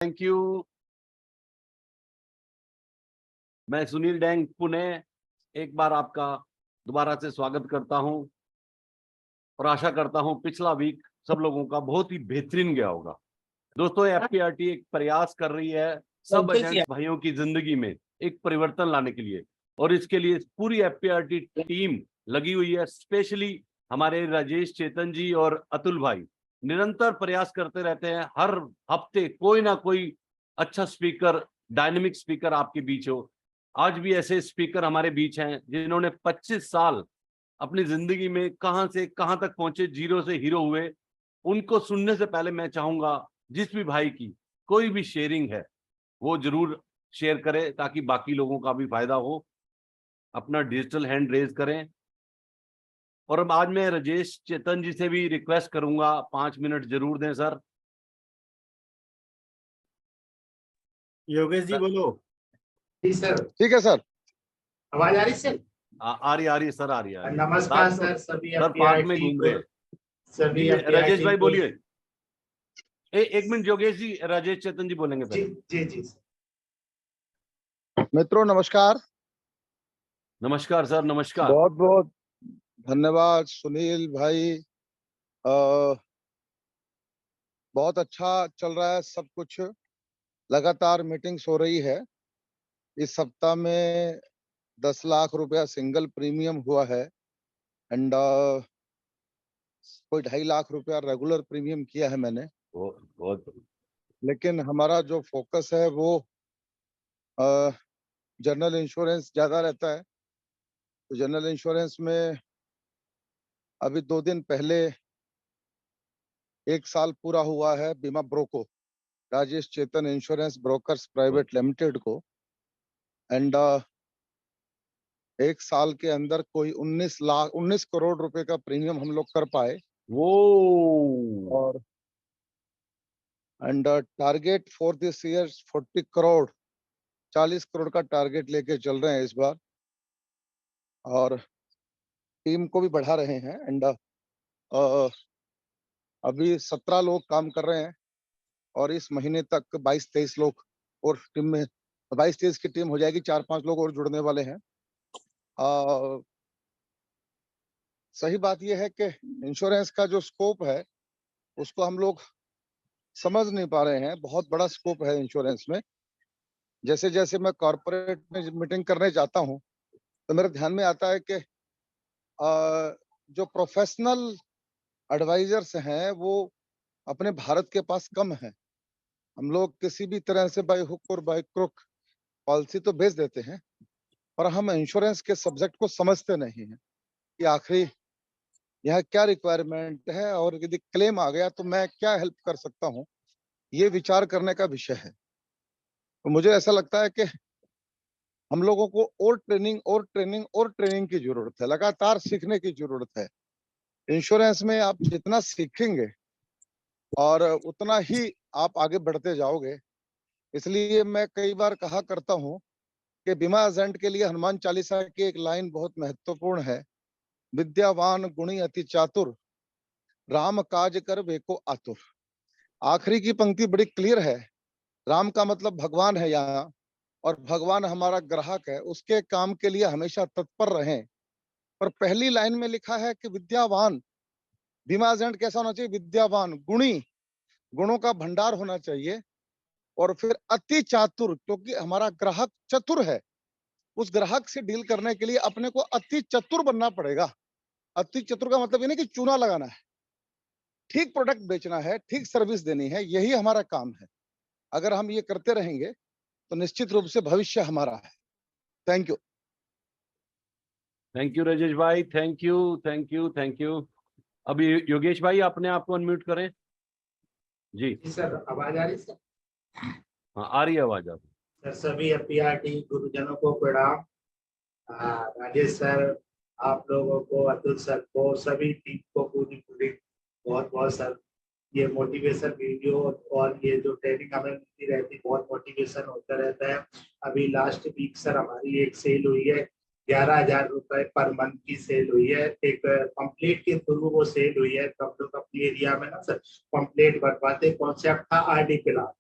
Thank you. मैं Sunil dang Pune एक बार आपका दोबारा से स्वागत करता हूं और आशा करता हूं पिछला वीक सब लोगों का बहुत ही बेहतरीन गया होगा। दोस्तों, एफपीआरटी एक प्रयास कर रही है सब एजेंट्स भाइयों की जिंदगी में एक परिवर्तन लाने के लिए, और इसके लिए पूरी एफपीआरटी टीम लगी हुई है। स्पेशली हमारे राजेश चेतन जी और अतुल भाई निरंतर प्रयास करते रहते हैं, हर हफ्ते कोई ना कोई अच्छा स्पीकर, डायनेमिक स्पीकर आपके बीच हो। आज भी ऐसे स्पीकर हमारे बीच हैं जिन्होंने 25 साल अपनी जिंदगी में कहां से कहां तक पहुंचे, जीरो से हीरो हुए। उनको सुनने से पहले मैं चाहूंगा जिस भी भाई की कोई भी शेयरिंग है वो जरूर शेयर करें ताकि बाकी लोगों का भी फायदा हो। अपना डिजिटल हैंड रेज करें। और अब आज मैं राजेश चेतन जी से भी रिक्वेस्ट करूंगा 5 मिनट जरूर दें सर। योगेश जी बोलो। जी सर। ठीक है सर। आवाज आ रही सर? आ रही है सर, आ रही है। नमस्कार सर, सभी सर पार्क में घूम रहे हैं सभी राजेश भाई बोलिए। एक मिनट योगेश जी, राजेश चेतन जी बोलेंगे जी पहले। जी जी। मित्रों नमस्कार। नमस्कार सर, नमस्कार। बहुत बहुत धन्यवाद सुनील भाई। बहुत अच्छा चल रहा है सब कुछ, लगातार मीटिंग्स हो रही है। इस सप्ताह में 10 लाख रुपया सिंगल प्रीमियम हुआ है एंड कोई 2.5 लाख रुपया रेगुलर प्रीमियम किया है मैंने। बहुत लेकिन हमारा जो फोकस है वो जनरल इंश्योरेंस ज्यादा रहता है। तो जनरल इंश्योरेंस में अभी 2 दिन पहले 1 साल पूरा हुआ है बीमा ब्रोको, राजेश चेतन इंश्योरेंस ब्रोकर्स प्राइवेट लिमिटेड को। एंड 1 साल के अंदर कोई 19 करोड़ रुपए का प्रीमियम हम लोग कर पाए। वो और and target for this year 40 crore, 40 crore का टारगेट लेके चल रहे हैं इस बार, और टीम को भी बढ़ा रहे हैं। एंड अभी 17 लोग काम कर रहे हैं और इस महीने तक 22-23 लोग और टीम में 22-23 की टीम हो जाएगी। 4-5 लोग और जुड़ने वाले हैं। सही बात यह है कि इंश्योरेंस का जो स्कोप है उसको हम लोग समझ नहीं पा रहे हैं। बहुत बड़ा स्कोप है इंश्योरेंस में। जैसे जैसे मैं कॉर्पोरेट में मीटिंग करने जाता हूं तो मेरे ध्यान में आता है कि जो प्रोफेशनल एडवाइजर्स हैं वो अपने भारत के पास कम है। हम लोग किसी भी तरह से बाय हुक और बाय क्रुक पॉलिसी तो भेज देते हैं, पर हम इंश्योरेंस के सब्जेक्ट को समझते नहीं हैं कि आखिर यहाँ क्या रिक्वायरमेंट है और यदि क्लेम आ गया तो मैं क्या हेल्प कर सकता हूँ। ये विचार करने का विषय है। तो मुझे ऐसा लगता है कि हम लोगों को और ट्रेनिंग और ट्रेनिंग और ट्रेनिंग की जरूरत है, लगातार सीखने की जरूरत है। इंश्योरेंस में आप जितना सीखेंगे और उतना ही आप आगे बढ़ते जाओगे। इसलिए मैं कई बार कहा करता हूँ कि बीमा एजेंट के लिए हनुमान चालीसा की एक लाइन बहुत महत्वपूर्ण है, विद्यावान गुणी अति चातुर, राम काज कर वेको आतुर। आखिरी की पंक्ति बड़ी क्लियर है। राम का मतलब भगवान है यहाँ, और भगवान हमारा ग्राहक है, उसके काम के लिए हमेशा तत्पर रहें। पर पहली लाइन में लिखा है कि विद्यावान, बीमा एजेंट कैसा होना चाहिए? विद्यावान, गुणी, गुणों का भंडार होना चाहिए। और फिर अति चातुर, क्योंकि हमारा ग्राहक चतुर है। उस ग्राहक से डील करने के लिए अपने को अति चतुर बनना पड़ेगा। अति चतुर का मतलब ये नहीं कि चूना लगाना है, ठीक प्रोडक्ट बेचना है, ठीक सर्विस देनी है, यही हमारा काम है। अगर हम ये करते रहेंगे तो निश्चित रूप से भविष्य हमारा है। Thank you. Thank you Rajesh भाई, thank you thank you thank you. अभी योगेश भाई अपने आप को अनम्यूट करें। जी सर आवाज आ रही सर? हाँ, आ रही है आवाज। आप सर सभी एफपीआरटी गुरुजनों को प्रणाम। राजेश सर, आप लोगों को, अतुल सर को, सभी टीम को पूरी पूरी बहुत बहुत सर। ये मोटिवेशन वीडियो और ये जो ट्रेनिंग हमें मिलती रहती, बहुत मोटिवेशन होता रहता है। अभी लास्ट वीक सर हमारी एक सेल हुई है, 11,000 रुपए पर मंथ की सेल हुई है। एक पंपलेट के थ्रू वो सेल हुई है। तो हम लोग अपनी एरिया में ना सर पंपलेट बनवाते, कॉन्सेप्ट था आरडी प्लान।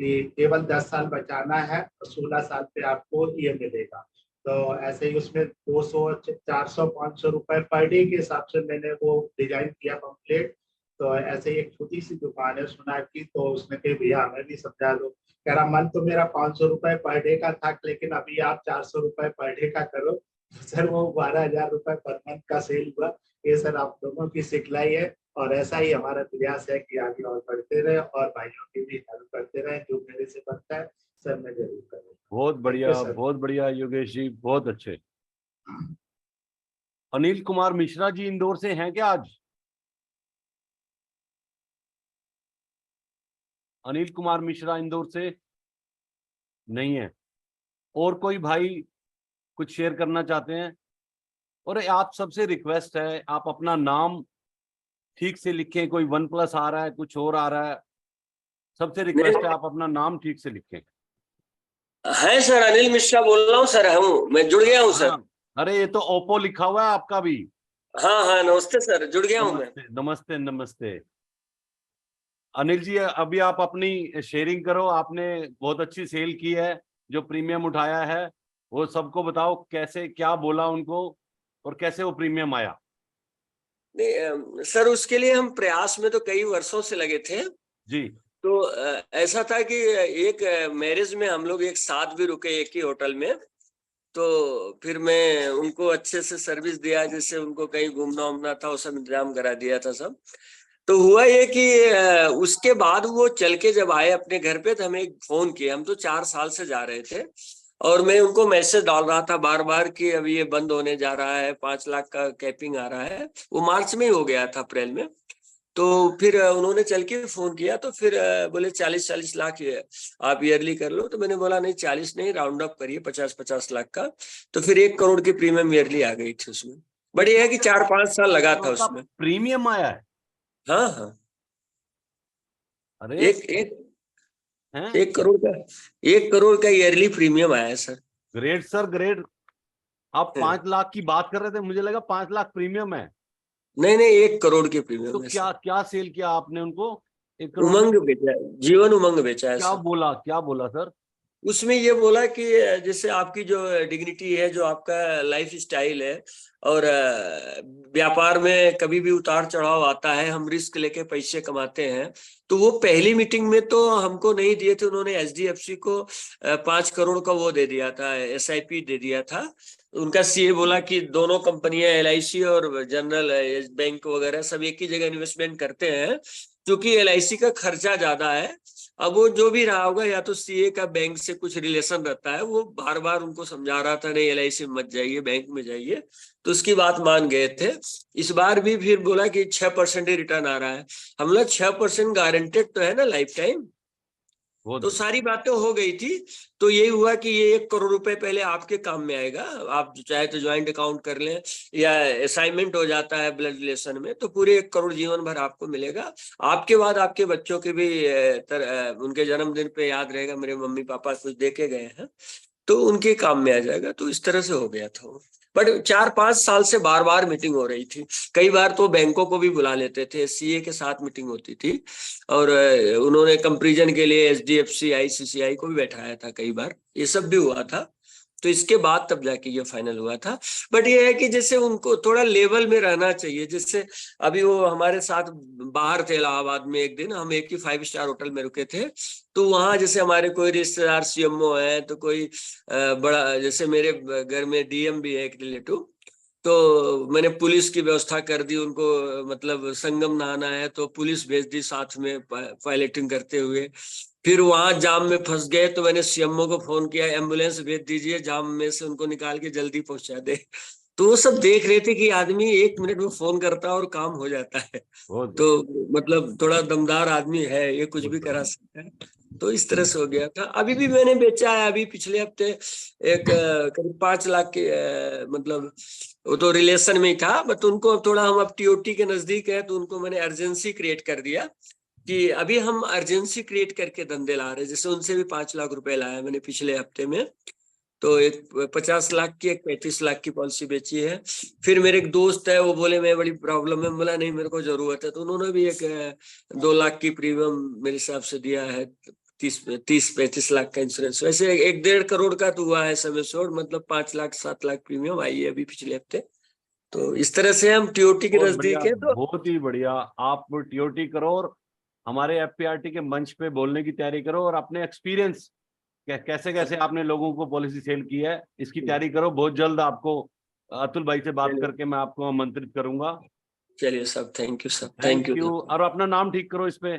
कि केवल 10 साल बचाना है और 16 साल पे आपको ये मिलेगा। तो ऐसे ही उसमें 200 400 500 रुपए पर डे के हिसाब से मैंने वो डिजाइन किया पम्फलेट। तो ऐसे ही एक छोटी सी दुकान है सोनार की, तो उसने कही भैया हमें भी समझा दो। कह रहा मन तो मेरा 500 रुपए पर डे का था, लेकिन अभी आप 400 रुपए पर डे का करो। सर वो 12,000 रुपए पर मंथ का सेल हुआ। ये सर आप दोनों की सिखलाई है, और ऐसा ही हमारा प्रयास है कि आगे और बढ़ते रहे और भाइयों की भी हेल्प करते रहे। जो मेरे से बनता है सर मैं जरूर करूँगा। बहुत बढ़िया योगेश जी, बहुत अच्छे। अनिल कुमार मिश्रा जी इंदौर से हैं क्या आज? अनिल कुमार मिश्रा इंदौर से नहीं है। और कोई भाई कुछ शेयर करना चाहते हैं? और आप सबसे रिक्वेस्ट है, आप अपना नाम ठीक से लिखें। कोई OnePlus आ रहा है, कुछ और आ रहा है, सबसे रिक्वेस्ट है आप अपना नाम ठीक से लिखें। है सर, अनिल मिश्रा बोल रहा हूँ सर, हूँ मैं, जुड़ गया हूँ सर। हाँ, अरे ये तो ओप्पो लिखा हुआ है आपका भी। हाँ हाँ, नमस्ते सर, जुड़ गया हूँ मैं। नमस्ते नमस्ते नमस्ते। अनिल जी, अभी आप अपनी शेयरिंग करो। आपने बहुत अच्छी सेल की है, जो प्रीमियम उठाया है वो सबको बताओ, कैसे क्या बोला उनको और कैसे वो प्रीमियम आया। नहीं सर, उसके लिए हम प्रयास में तो कई वर्षों से लगे थे। जी। तो ऐसा था कि एक मैरिज में हम लोग एक साथ भी रुके एक ही होटल में। तो फिर मैं उनको अच्छे से सर्विस दिया, जैसे उनको कहीं घूमना उमना था वो सब इंतजाम करा दिया था सब। तो हुआ ये कि उसके बाद वो चल के जब आए अपने घर पे तो हमें एक फोन किया। हम तो 4 साल से जा रहे थे और मैं उनको मैसेज डाल रहा था बार बार कि अभी ये बंद होने जा रहा है, 5 लाख का कैपिंग आ रहा है। वो मार्च में ही हो गया था, अप्रैल में। तो फिर उन्होंने चल के फोन किया, तो फिर बोले 40-40 लाख आप ईयरली कर लो। तो मैंने बोला नहीं, 40 नहीं, राउंड अप करिए 50-50 लाख का। तो फिर 1 करोड़ की प्रीमियम ईयरली आ गई थी उसमें। बट ये है कि 4-5 साल लगा था उसमें। प्रीमियम आया है? हाँ हाँ, अरे एक एक हैं? 1 करोड़ का ईयरली प्रीमियम आया है सर। Great sir, great. आप 5 लाख की बात कर रहे थे, मुझे लगा 5 लाख प्रीमियम है। नहीं नहीं, 1 करोड़ की प्रीमियम तो है क्या सर। क्या सेल किया आपने उनको 1 करोड़ में? उमंग बेचा है, जीवन उमंग बेचा है सर। क्या बोला सर? उसमें ये बोला कि जैसे आपकी जो डिग्निटी है, जो आपका लाइफ स्टाइल है, और व्यापार में कभी भी उतार चढ़ाव आता है, हम रिस्क लेके पैसे कमाते हैं। तो वो पहली मीटिंग में तो हमको नहीं दिए थे, उन्होंने HDFC को 5 करोड़ का वो दे दिया था, SIP दे दिया था। उनका सीए बोला कि दोनों कंपनियां LIC और जनरल बैंक वगैरह सब एक ही जगह इन्वेस्टमेंट करते हैं, क्योंकि LIC का खर्चा ज्यादा है। अब वो जो भी रहा होगा, या तो सीए का बैंक से कुछ रिलेशन रहता है, वो बार बार उनको समझा रहा था नहीं LIC में मत जाइए, बैंक में जाइए। तो उसकी बात मान गए थे। इस बार भी फिर बोला कि 6% ही रिटर्न आ रहा है। हम लोग 6% गारंटेड तो है ना लाइफ टाइम। तो सारी बातें हो गई थी। तो यही हुआ कि ये 1 करोड़ रुपए पहले आपके काम में आएगा। आप चाहे तो ज्वाइंट अकाउंट कर लें, या असाइनमेंट हो जाता है ब्लड रिलेशन में, तो पूरे 1 करोड़ जीवन भर आपको मिलेगा। आपके बाद आपके बच्चों के भी उनके जन्मदिन पे याद रहेगा, मेरे मम्मी पापा कुछ दे के गए हैं, तो उनके काम में आ जाएगा। तो इस तरह से हो गया था वो। बट 4-5 साल से बार बार मीटिंग हो रही थी। कई बार तो बैंकों को भी बुला लेते थे, सीए के साथ मीटिंग होती थी। और उन्होंने कंपैरिजन के लिए HDFC ICICI को भी बैठाया था कई बार, ये सब भी हुआ था। तो इसके बाद तब जाके ये फाइनल हुआ था। बट ये है कि जैसे उनको थोड़ा लेवल में रहना चाहिए। जैसे अभी वो हमारे साथ बाहर थे, इलाहाबाद में, एक दिन हम एक ही 5 स्टार होटल में रुके थे। तो वहां जैसे हमारे कोई रिश्तेदार CMO है, तो कोई बड़ा, जैसे मेरे घर में DM भी है एक रिलेटिव, तो मैंने पुलिस की व्यवस्था कर दी उनको। मतलब संगम नहाना है तो पुलिस भेज दी साथ में पायलटिंग करते हुए। फिर वहां जाम में फंस गए तो मैंने CMO को फोन किया, एम्बुलेंस भेज दीजिए, जाम में से उनको निकाल के जल्दी पहुंचा दे। तो वो सब देख रहे थे कि आदमी 1 मिनट में फोन करता है और काम हो जाता है। तो मतलब थोड़ा दमदार आदमी है, ये कुछ भी करा सकता है। तो इस तरह से हो गया था। अभी भी मैंने बेचा है, अभी पिछले हफ्ते एक करीब 5 लाख के, मतलब वो तो रिलेशन में ही था, बट उनको थोड़ा, हम अब TOT के नजदीक है, तो उनको मैंने अर्जेंसी क्रिएट कर दिया कि अभी हम अर्जेंसी क्रिएट करके धंधे ला रहे हैं। जैसे उनसे भी 5 लाख रुपए लाया मैंने पिछले हफ्ते में। तो एक 50 लाख की, एक 35 लाख की पॉलिसी बेची है। फिर मेरे एक दोस्त है, वो बोले मैं बड़ी प्रॉब्लम है, बोला नहीं मेरे को जरूरत है, तो उन्होंने भी एक 2 लाख की प्रीमियम मेरे हिसाब से दिया है। 30-35 लाख का इंश्योरेंस। वैसे 1-1.5 करोड़ का तो हुआ है समय शोर, मतलब 5 लाख 7 लाख प्रीमियम आई है अभी पिछले हफ्ते। तो इस तरह से हम टीओटी के बहुत नजदीक बढ़िया, है। तो बहुत ही बढ़िया। आप टीओटी करो और हमारे एफपीआरटी के मंच पे बोलने की तैयारी करो और अपने एक्सपीरियंस कैसे कैसे आपने लोगों को पॉलिसी सेल की है इसकी तैयारी करो। बहुत जल्द आपको अतुल भाई से बात करके मैं आपको आमंत्रित करूंगा। चलिए साहब, thank you sir, thank you. और अपना नाम ठीक करो इस पे।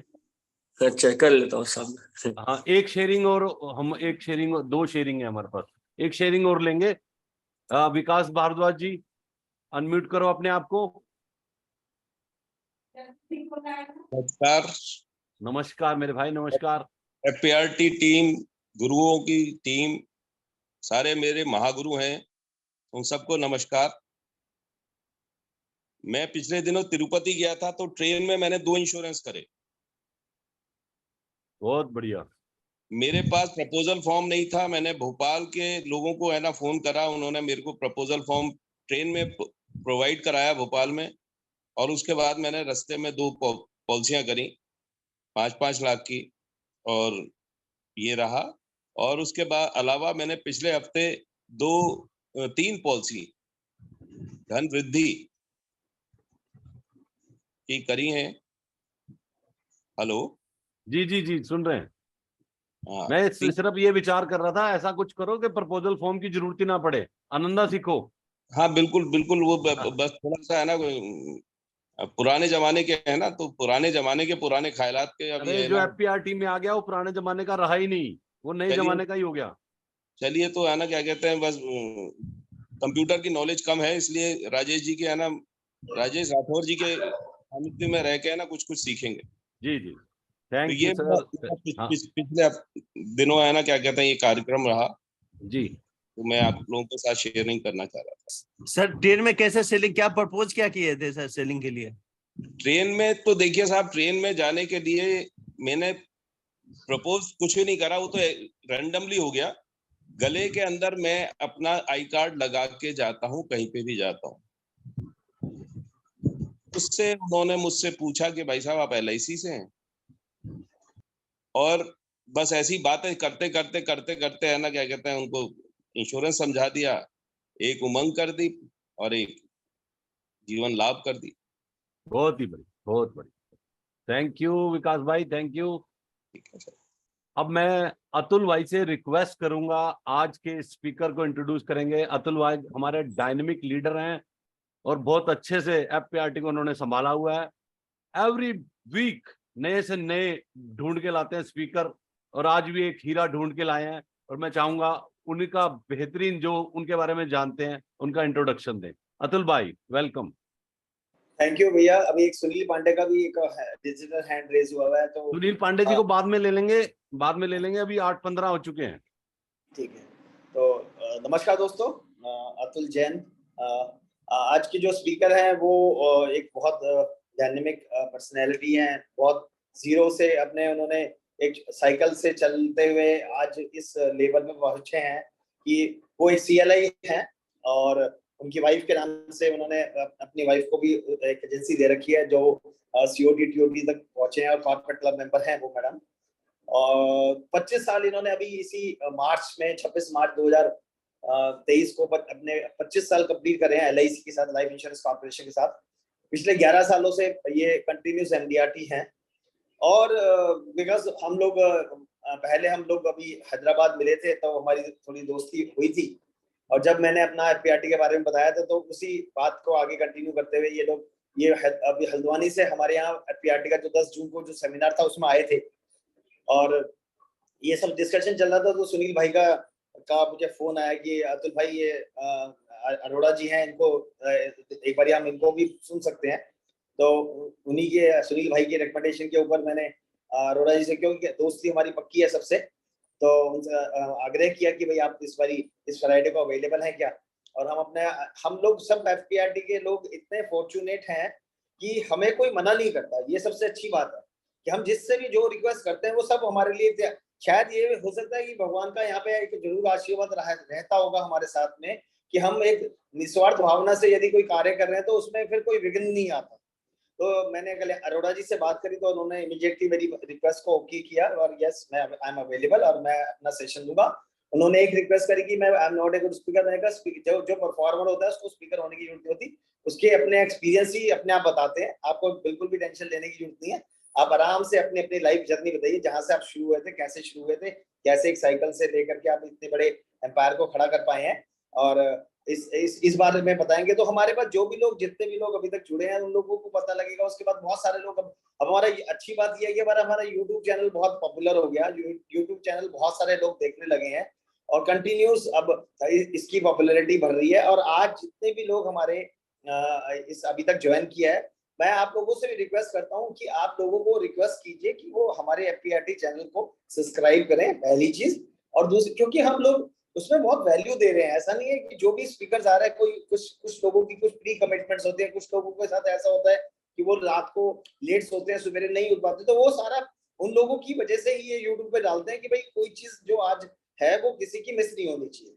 अच्छा, कर लेता हूँ साहब। हाँ, एक शेयरिंग और हम एक शेयरिंग, 2 शेयरिंग है हमारे पास, एक शेयरिंग और लेंगे। विकास भारद्वाज जी, अनम्यूट करो अपने आप को। नमस्कार। नमस्कार मेरे भाई, नमस्कार। एफपीआरटी टीम, गुरुओं की टीम, सारे मेरे महागुरु हैं, उन सबको नमस्कार। मैं पिछले दिनों तिरुपति गया था तो ट्रेन में मैंने 2 इंश्योरेंस करे। बहुत बढ़िया। मेरे पास प्रपोजल फॉर्म नहीं था, मैंने भोपाल के लोगों को है ना फोन करा, उन्होंने मेरे को प्रपोजल फॉर्म ट्रेन में प्रोवाइड कराया भोपाल में। और उसके बाद मैंने रास्ते में 2 पॉलिसियां करी 5-5 लाख की, और ये रहा। और उसके बाद अलावा मैंने पिछले हफ्ते 3 पॉलिसी धन वृद्धि की करी हैं। हेलो। जी जी जी, सुन रहे हैं। हाँ, मैं सिर्फ ये विचार कर रहा था, ऐसा कुछ करो कि प्रपोजल फॉर्म की जरूरत ही ना पड़े, आनंदा सीखो। हाँ बिल्कुल बिल्कुल। वो हाँ। बस थोड़ा सा है ना, पुराने जमाने के है ना, तो पुराने जमाने के पुराने ख्यालात के अब ये अरे है जो ना। एफपीआरटी में आ गया वो पुराने जमाने का रहा ही नहीं, वो नए चलिए जमाने का ही हो गया। चलिए, तो है ना क्या कहते हैं, बस कंप्यूटर की नॉलेज कम है, इसलिए राजेश जी के है ना, राजेश राठौर जी के सानिध्य में रह के है ना कुछ कुछ सीखेंगे। जी जी, तो थैंक यू ये सर। हाँ पिछले दिनों है ना क्या कहते हैं ये कार्यक्रम रहा, जी। तो मैं आप लोगों के साथ शेयरिंग करना चाह रहा था। सर ट्रेन में कैसे सेलिंग, क्या प्रपोज क्या किए थे सर सेलिंग के लिए? ट्रेन में तो देखिए साहब, ट्रेन में जाने के लिए मैंने प्रपोज कुछ भी नहीं करा, वो तो रैंडमली हो गया। गले के अंदर मैं अपना आई कार्ड लगा के जाता हूँ, कहीं पे भी जाता हूँ। उससे उन्होंने मुझसे पूछा कि भाई साहब आप एलआईसी से हैं, और बस ऐसी बातें करते करते करते करते है ना क्या कहते हैं, उनको इंश्योरेंस समझा दिया, एक उमंग कर दी और एक जीवन लाभ कर दी। बहुत ही बढ़िया, बहुत बढ़िया। थैंक यू विकास भाई, थैंक यू। ठीक है सर। अब मैं अतुल भाई से रिक्वेस्ट करूंगा, आज के स्पीकर को इंट्रोड्यूस करेंगे। अतुल भाई हमारे डायनेमिक लीडर हैं और बहुत अच्छे से एफपीआरटी को उन्होंने संभाला हुआ है। एवरी वीक नए से नए ढूंढ के लाते हैं स्पीकर, और आज भी एक हीरा ढूंढ के लाए हैं। और मैं चाहूंगा उनका बेहतरीन, जो उनके बारे में जानते हैं, उनका इंट्रोडक्शन दें। अतुल भाई, वेलकम। थैंक यू भैया। अभी एक सुनील पांडे का भी एक डिजिटल हैंड रेज हुआ है, तो सुनील पांडे जी को बाद में ले लेंगे, बाद में ले लेंगे, अभी 8-15 हो चुके हैं। ठीक है। तो नमस्कार दोस्तों, अतुल जैन। आज के जो स्पीकर हैं वो एक बहुत डायनेमिक पर्सनैलिटी हैं। बहुत जीरो से अपने उन्होंने एक साइकिल से चलते हुए आज इस लेवल पे पहुंचे हैं कि वो एक CLI हैं, और उनकी वाइफ के नाम से उन्होंने अपनी वाइफ को भी एक एजेंसी दे रखी है जो COT TOT तक पहुंचे हैं, और कॉर्पोरेट क्लब मेंबर हैं वो मैडम। और 25 साल इन्होंने अभी इसी मार्च में 26 मार्च 2023 को अपने 25 साल कंप्लीट कर रहे हैं LIC के साथ, लाइफ इंश्योरेंस कॉर्पोरेशन के साथ। पिछले 11 सालों से ये कंटिन्यूस MDRT हैं। और बिकॉज हम लोग पहले हम लोग अभी हैदराबाद मिले थे तो हमारी थोड़ी दोस्ती हुई थी, और जब मैंने अपना एफपीआरटी के बारे में बताया था तो उसी बात को आगे कंटिन्यू करते हुए ये लोग अभी हल्द्वानी से हमारे यहाँ एफपीआरटी का जो 10 जून को जो सेमिनार था उसमें आए थे, और ये सब डिस्कशन चल रहा था। तो सुनील भाई का मुझे फोन आया कि अतुल भाई ये अरोड़ा जी हैं, इनको एक बार हम इनको भी सुन सकते हैं। तो उन्हीं के सुनील भाई के रिकमेंडेशन के ऊपर मैंने अरोड़ा जी से, क्योंकि दोस्ती हमारी पक्की है सबसे, तो उनसे आग्रह किया कि भाई आप इस फ्राइडे को अवेलेबल हैं क्या। और हम लोग सब एफपीआरटी के लोग इतने फॉर्चुनेट हैं कि हमें कोई मना नहीं करता। ये सबसे अच्छी बात है कि हम जिससे भी जो रिक्वेस्ट करते हैं वो सब हमारे लिए, शायद ये हो सकता है कि भगवान का यहाँ पे एक जरूर आशीर्वाद रहता होगा हमारे साथ में, कि हम एक निस्वार्थ भावना से यदि कोई कार्य कर रहे हैं तो उसमें फिर कोई विघ्न नहीं आता। तो मैंने कल अरोड़ा जी से बात करी तो उन्होंने इमीडिएटली मेरी रिक्वेस्ट को ओके किया और यस मैं आई एम अवेलेबल और मैं अपना सेशन दूंगा। उन्होंने एक रिक्वेस्ट करी कि मैं I am not a good speaker, मैंने कहा जो परफॉर्मर होता है उसको स्पीकर होने की जरूरत नहीं होती, उसके अपने एक्सपीरियंस ही अपने आप बताते हैं, आपको बिल्कुल भी टेंशन लेने की जरूरत नहीं है। आप आराम से अपनी अपनी लाइफ जर्नी बताइए, जहां से आप शुरू हुए थे, कैसे शुरू हुए थे, कैसे एक साइकिल से लेकर के आप इतने बड़े एम्पायर को खड़ा कर पाए हैं, और इस बारे में बताएंगे तो हमारे पास जो भी लोग, जितने भी लोग अभी तक जुड़े हैं उन लोगों को पता लगेगा। उसके बाद बहुत सारे लोग, अब हमारा अच्छी बात यह है कि हमारा यूट्यूब चैनल बहुत पॉपुलर हो गया, यूट्यूब चैनल बहुत सारे लोग देखने लगे हैं और कंटिन्यूस अब इसकी पॉपुलैरिटी बढ़ रही है। और आज जितने भी लोग हमारे इस अभी तक ज्वाइन किया है, मैं आप लोगों से भी रिक्वेस्ट करता हूं कि आप लोगों को रिक्वेस्ट कीजिए कि वो हमारे एफपीआरटी चैनल को सब्सक्राइब करें, पहली चीज। और दूसरी, क्योंकि हम लोग उसमें बहुत वैल्यू दे रहे हैं। ऐसा नहीं है कि जो भी स्पीकर आ रहा है, कोई कुछ लोगों की कुछ प्री कमिटमेंट्स होती है, कुछ लोगों के साथ ऐसा होता है कि वो रात को लेट सोते हैं, सवेरे नहीं उठ पाते, तो वो सारा उन लोगों की वजह से ही ये यूट्यूब पे डालते हैं कि भाई कोई चीज जो आज है वो किसी की मिस नहीं होनी चाहिए।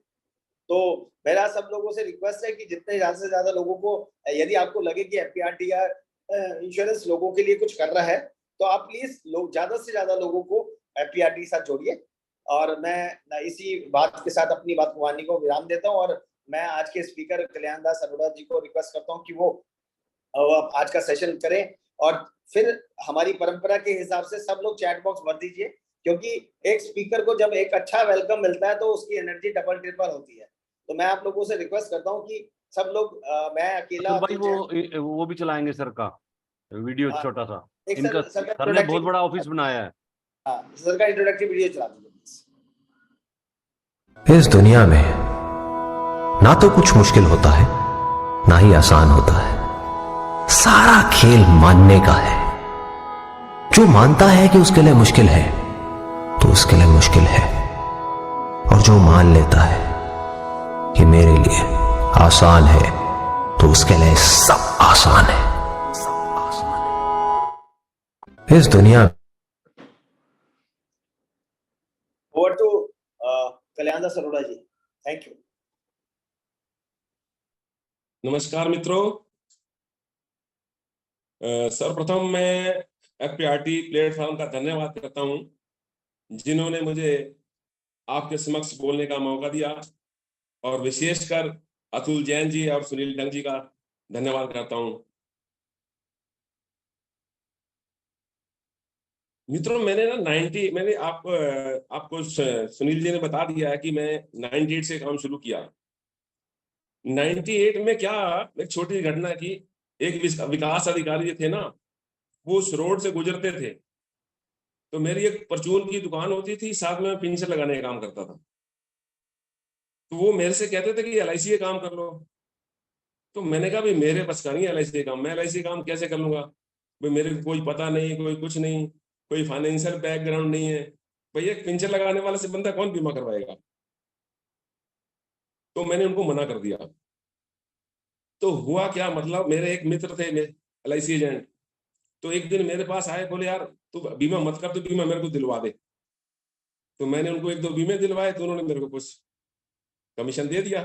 तो मेरा सब लोगों से रिक्वेस्ट है कि जितने ज्यादा से ज्यादा लोगों को, यदि आपको लगे कि एफपीआरटी या इंश्योरेंस लोगों के लिए कुछ कर रहा है, तो आप प्लीज लोग ज्यादा से ज्यादा लोगों को एफपीआरटी के साथ जोड़िए। और मैं इसी बात के साथ अपनी बात वाणी को विराम देता हूँ और मैं आज के स्पीकर कल्याण दास अरोड़ा जी को रिक्वेस्ट करता हूँ कि वो आज का सेशन करें। और फिर हमारी परंपरा के हिसाब से सब लोग चैट बॉक्स भर दीजिए, क्योंकि एक स्पीकर को जब एक अच्छा वेलकम मिलता है तो उसकी एनर्जी डबल ट्रिपल होती है। तो मैं आप लोगों से रिक्वेस्ट करता हूँ कि सब लोग, मैं अकेला भाई वो भी चलाएंगे सर का वीडियो हाँ, छोटा सा, एक इनका सर का सर ने बहुत बड़ा ऑफिस बनाया है। हाँ, सर का इंट्रोडक्टरी वीडियो चला दीजिए। इस दुनिया में ना तो कुछ मुश्किल होता है ना ही आसान होता है, सारा खेल मानने का है। जो मानता है कि उसके लिए मुश्किल है तो उसके लिए मुश्किल है, और जो मान लेता है कि मेरे लिए आसान है तो उसके लिए सब आसान है। इस दुनिया over to Kalyan Das Arora ji, thank you. नमस्कार मित्रों, सर्वप्रथम मैं एफपीआरटी प्लेटफॉर्म का धन्यवाद करता हूं, जिन्होंने मुझे आपके समक्ष बोलने का मौका दिया, और विशेषकर अतुल जैन जी और सुनील डंग जी का धन्यवाद करता हूं। मित्रों, मैंने आपको सुनील जी ने बता दिया है कि मैं 98 से काम शुरू किया। 98 में क्या, एक छोटी घटना की, एक विकास अधिकारी जो थे ना, वो उस रोड से गुजरते थे, तो मेरी एक परचून की दुकान होती थी, साथ में पिंचर लगाने का काम करता था। तो वो मेरे से कहते थे कि LIC का काम कर लो। तो मैंने कहा भाई मेरे बस का नहीं LIC का काम, मैं LIC काम कैसे कर लूंगा भाई, मेरे को कोई पता नहीं, कोई कुछ नहीं, कोई फाइनेंशियल बैकग्राउंड नहीं है भाई, एक पिंचर लगाने वाले से बंदा कौन बीमा करवाएगा। तो मैंने उनको मना कर दिया। तो हुआ क्या, मतलब मेरे एक मित्र थे LIC एजेंट, तो एक दिन मेरे पास आए, बोले यार तू बीमा मत कर, तो बीमा मेरे को दिलवा दे। तो मैंने उनको 1-2 बीमे दिलवाए, तो उन्होंने मेरे को कुछ कमीशन दे दिया।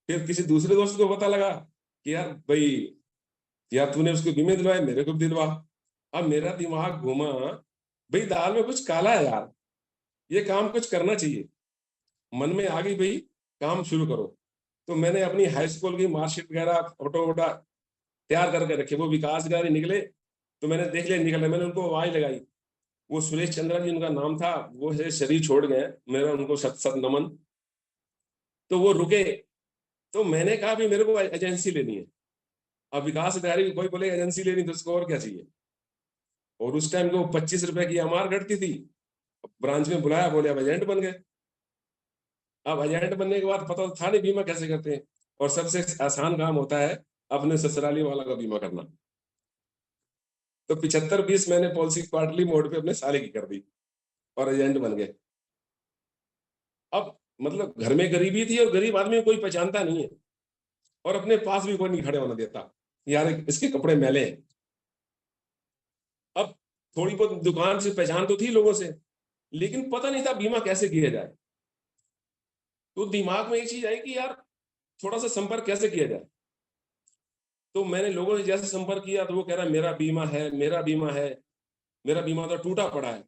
फिर किसी दूसरे दोस्त को पता लगा कि यार भाई, यार तूने उसको बीमे दिलवाए, मेरे को दिलवा। अब मेरा दिमाग घूमा, भाई दाल में कुछ काला है यार, ये काम कुछ करना चाहिए। मन में आ गई भाई काम शुरू करो। तो मैंने अपनी हाई स्कूल की मार्कशीट वगैरह फोटो वोटा तैयार करके रखे, वो विकास अधिकारी निकले, तो मैंने देख लिया निकले, मैंने उनको आवाज लगाई। वो सुरेश चंद्रा जी उनका नाम था, वो शरीर छोड़ गए, मेरा उनको सत सत नमन। तो वो रुके, तो मैंने कहा भी मेरे को एजेंसी लेनी है। अब विकास अधिकारी को कोई बोले एजेंसी लेनी, तो उसको और क्या चाहिए। और उस टाइम को 25 रुपए की अमार घटती थी। ब्रांच में बुलाया, बोले अब एजेंट बन गए। अब एजेंट बनने के बाद पता था नहीं बीमा कैसे करते हैं, और सबसे आसान काम होता है अपने ससुराली वाला का बीमा करना। तो 75-20 मैंने पॉलिसी क्वार्टरली मोड पे अपने साले की कर दी और एजेंट बन गए। अब मतलब घर में गरीबी थी, और गरीब आदमी को कोई पहचानता नहीं है, और अपने पास भी कोई नहीं खड़े होने देता, यार इसके कपड़े मैले हैं। अब थोड़ी बहुत दुकान से पहचान तो थी लोगों से, लेकिन पता नहीं था बीमा कैसे किया जाए। तो दिमाग में एक चीज आई कि यार थोड़ा सा संपर्क कैसे किया जाए। तो मैंने लोगों से जैसे संपर्क किया तो वो कह रहा है मेरा बीमा है, मेरा बीमा है, मेरा बीमा तो टूटा पड़ा है।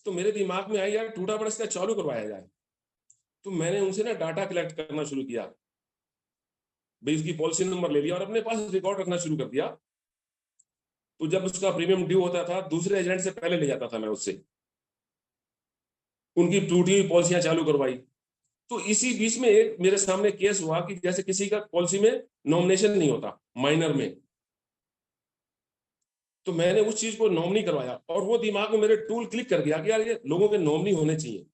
तो मेरे दिमाग में आई यार टूटा पड़ा, इसका चालू करवाया जाए। तो मैंने उनसे ना डाटा कलेक्ट करना शुरू किया, भाई उसकी पॉलिसी नंबर ले लिया और अपने पास रिकॉर्ड रखना शुरू कर दिया। तो जब उसका प्रीमियम ड्यू होता था, दूसरे एजेंट से पहले ले जाता था मैं उससे, उनकी टूटी हुई पॉलिसियां चालू करवाई। तो इसी बीच में एक मेरे सामने केस हुआ कि जैसे किसी का पॉलिसी में नॉमिनेशन नहीं होता माइनर में, तो मैंने उस चीज को नॉमिनी करवाया और वो दिमाग में मेरे टूल क्लिक कर गया कि यार ये लोगों के नॉमिनी होने चाहिए।